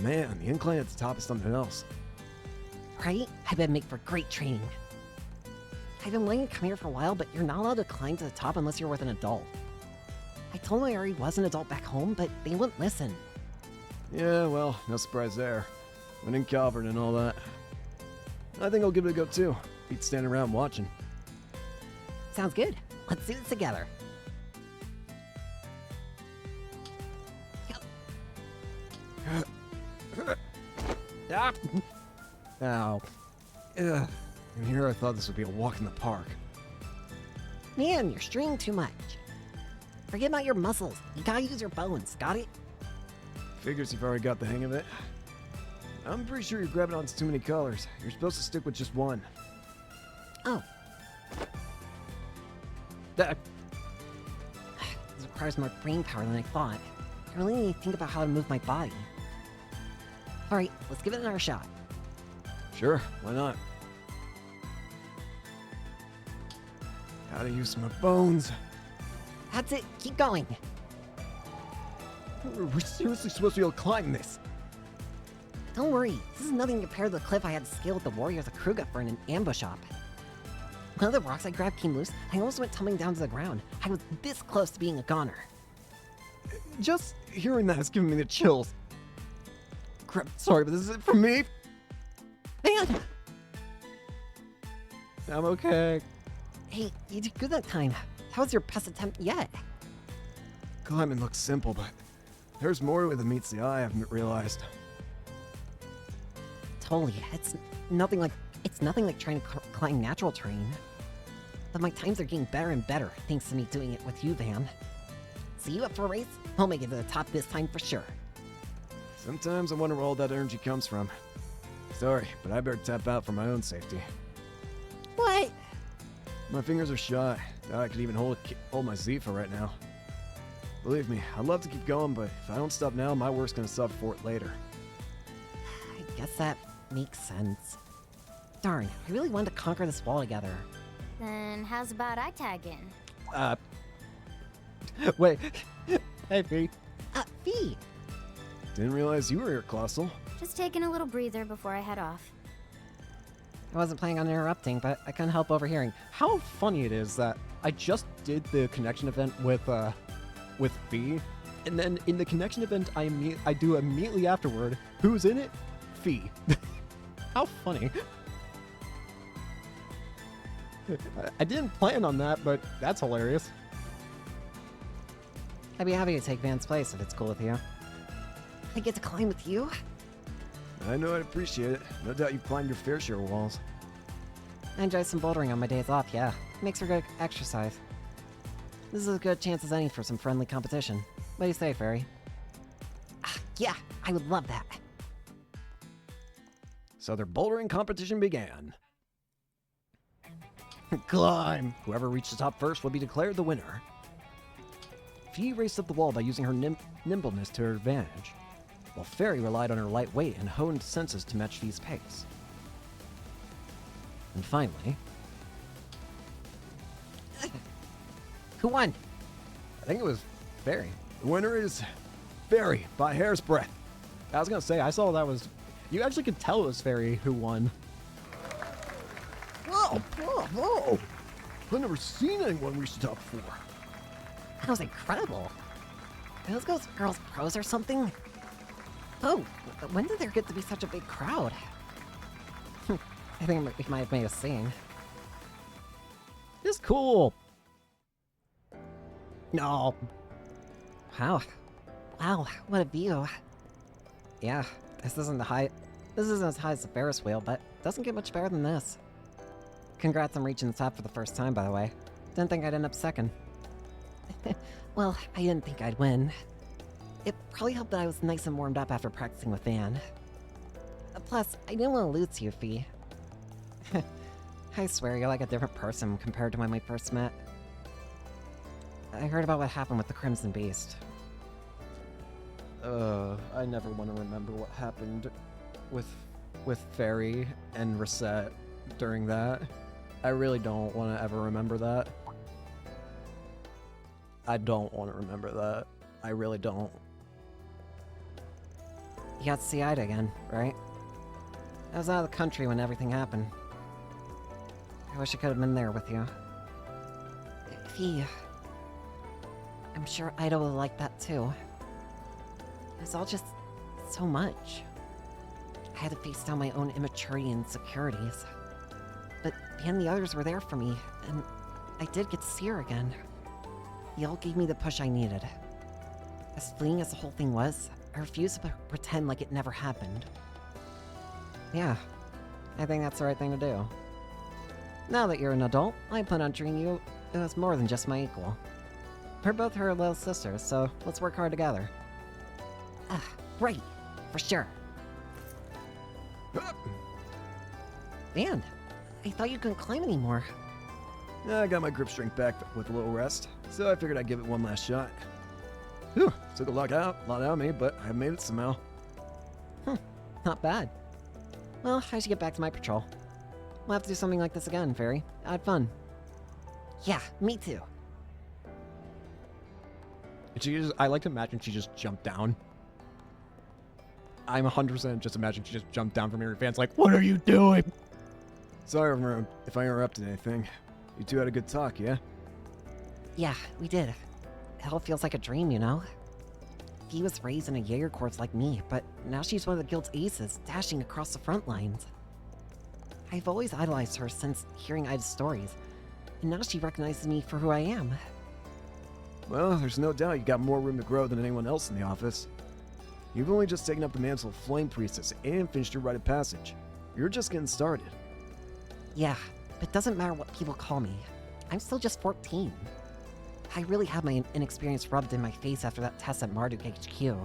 Man, the incline at the top is something else. Right? I bet make for great training. I've been wanting to come here for a while, but you're not allowed to climb to the top unless you're with an adult. I told them I already was an adult back home, but they wouldn't listen. Yeah, well, no surprise there. Went in Calvert and all that. I think I'll give it a go too. Beat standing around watching. Sounds good. Let's do this together. Ah! Ow. Ugh. And here I thought this would be a walk in the park. Man, you're straining too much. Forget about your muscles. You gotta use your bones. Got it? Figures you've already got the hang of it. I'm pretty sure you're grabbing onto too many colors. You're supposed to stick with just one. Oh. This requires more brain power than I thought. I really need to think about how to move my body. Alright, let's give it another shot. Sure, why not? Gotta use my bones. That's it, keep going. We're seriously supposed to be able to climb this. Don't worry, this is nothing compared to the cliff I had to scale with the warriors of Kruga for in an ambush op. One of the rocks I grabbed came loose, I almost went tumbling down to the ground. I was this close to being a goner. Just hearing that is giving me the chills. Crap, sorry, but this is it for me. Man! I'm okay. Hey, you did good that time. That was your best attempt yet. Climbing looks simple, but there's more to it than meets the eye, I haven't realized. Totally, it's nothing like trying to climb natural terrain. But my times are getting better and better thanks to me doing it with you, Van. See you up for a race? I'll make it to the top this time for sure. Sometimes I wonder where all that energy comes from. Sorry, but I better tap out for my own safety. What? My fingers are shy. Doubt I could even hold my Zifa right now. Believe me, I'd love to keep going, but if I don't stop now, my work's gonna suffer for it later. I guess that makes sense. Darn, I really wanted to conquer this wall together. Then how's about I tag in? Wait. Hey, Fee. Fee! Didn't realize you were here, Colossal. Just taking a little breather before I head off. I wasn't planning on interrupting, but I couldn't help overhearing. How funny it is that I just did the connection event with Fee, and then in the connection event I do immediately afterward. Who's in it? Fee. How funny. I didn't plan on that, but that's hilarious. I'd be happy to take Van's place if it's cool with you. I get to climb with you? I know I'd appreciate it. No doubt you've climbed your fair share of walls. I enjoy some bouldering on my days off, yeah. Makes for good exercise. This is as good a chance as any for some friendly competition. What do you say, Fairy? Yeah, I would love that. So their bouldering competition began. Climb! Whoever reached the top first will be declared the winner. Fee raced up the wall by using her nimbleness to her advantage, while Fairy relied on her light weight and honed senses to match Fee's pace. And finally... Who won? I think it was Fairy. The winner is Fairy by a hair's breadth. I was gonna say, I saw that was... You actually could tell it was Fairy who won. Whoa! Whoa! Whoa! I've never seen anyone reach the top 4. That was incredible. Are those girls pros or something? Oh, when did there get to be such a big crowd? I think we might have made a scene. It's cool. No. Wow. Wow, what a view. Yeah, this isn't as high as the Ferris wheel, but it doesn't get much better than this. Congrats on reaching the top for the first time, by the way. Didn't think I'd end up second. Well, I didn't think I'd win. It probably helped that I was nice and warmed up after practicing with Van. Plus, I didn't want to lose to you, Fee. I swear, you're like a different person compared to when we first met. I heard about what happened with the Crimson Beast. I never want to remember what happened with Fairy and Reset. during that. I really don't want to ever remember that. I don't want to remember that. I really don't. You got to see Ida again, right? I was out of the country when everything happened. I wish I could have been there with you. I'm sure Ida would like that too. It was all just so much. I had to face down my own immaturity and insecurities. But me and the others were there for me, and I did get to see her again. Y'all gave me the push I needed. As fleeting as the whole thing was, I refused to pretend like it never happened. Yeah, I think that's the right thing to do. Now that you're an adult, I plan on treating you as more than just my equal. We're both her little sisters, so let's work hard together. Right, for sure. Man, I thought you couldn't climb anymore. I got my grip strength back with a little rest, so I figured I'd give it one last shot. Whew, took a lot out of me, but I made it somehow. Not bad. Well, I should get back to my patrol. We'll have to do something like this again, Fairy. I had fun. Yeah, me too. I like to imagine she just jumped down. I'm 100% just imagine she just jumped down from your fans like, what are you doing? Sorry if I interrupted anything. You two had a good talk, yeah? Yeah, we did. It all feels like a dream, you know? Fee was raised in a Jaeger corps like me, but now she's one of the guild's aces, dashing across the front lines. I've always idolized her since hearing Ida's stories, and now she recognizes me for who I am. Well, there's no doubt you got more room to grow than anyone else in the office. You've only just taken up the mantle of Flame Priestess and finished your rite of passage. You're just getting started. Yeah, but it doesn't matter what people call me. I'm still just 14. I really had my inexperience rubbed in my face after that test at Marduk HQ.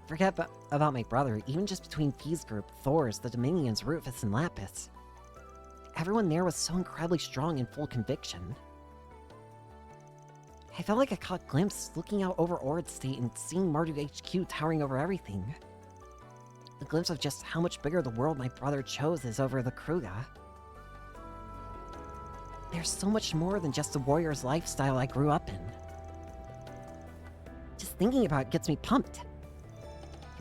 Forget about my brother, even just between Fee's group, Thor's, the Dominions, Rufus, and Lapis. Everyone there was so incredibly strong and full conviction. I felt like I caught a glimpse looking out over Ord State and seeing Marduk HQ towering over everything. A glimpse of just how much bigger the world my brother chose is over the Kruga. There's so much more than just the warrior's lifestyle I grew up in. Just thinking about it gets me pumped.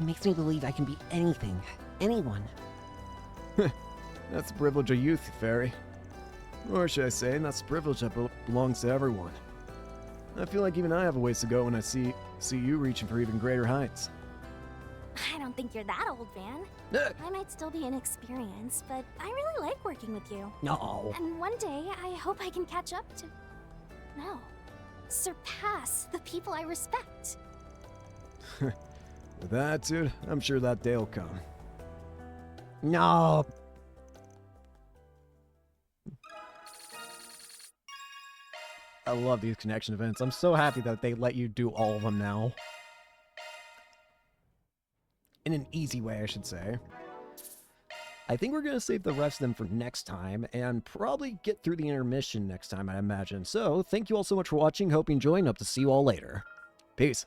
It makes me believe I can be anything, anyone. That's the privilege of youth, Fairy. Or should I say, that's the privilege that belongs to everyone. I feel like even I have a ways to go when I see you reaching for even greater heights. I don't think you're that old, Van. I might still be inexperienced, but I really like working with you. No. And one day, I hope I can catch up to... No. Surpass the people I respect. With that attitude, I'm sure that day will come. No. I love these connection events. I'm so happy that they let you do all of them now. In an easy way, I should say. I think we're going to save the rest of them for next time, and probably get through the intermission next time, I imagine. So, thank you all so much for watching, hope you enjoyed, and hope to see you all later. Peace.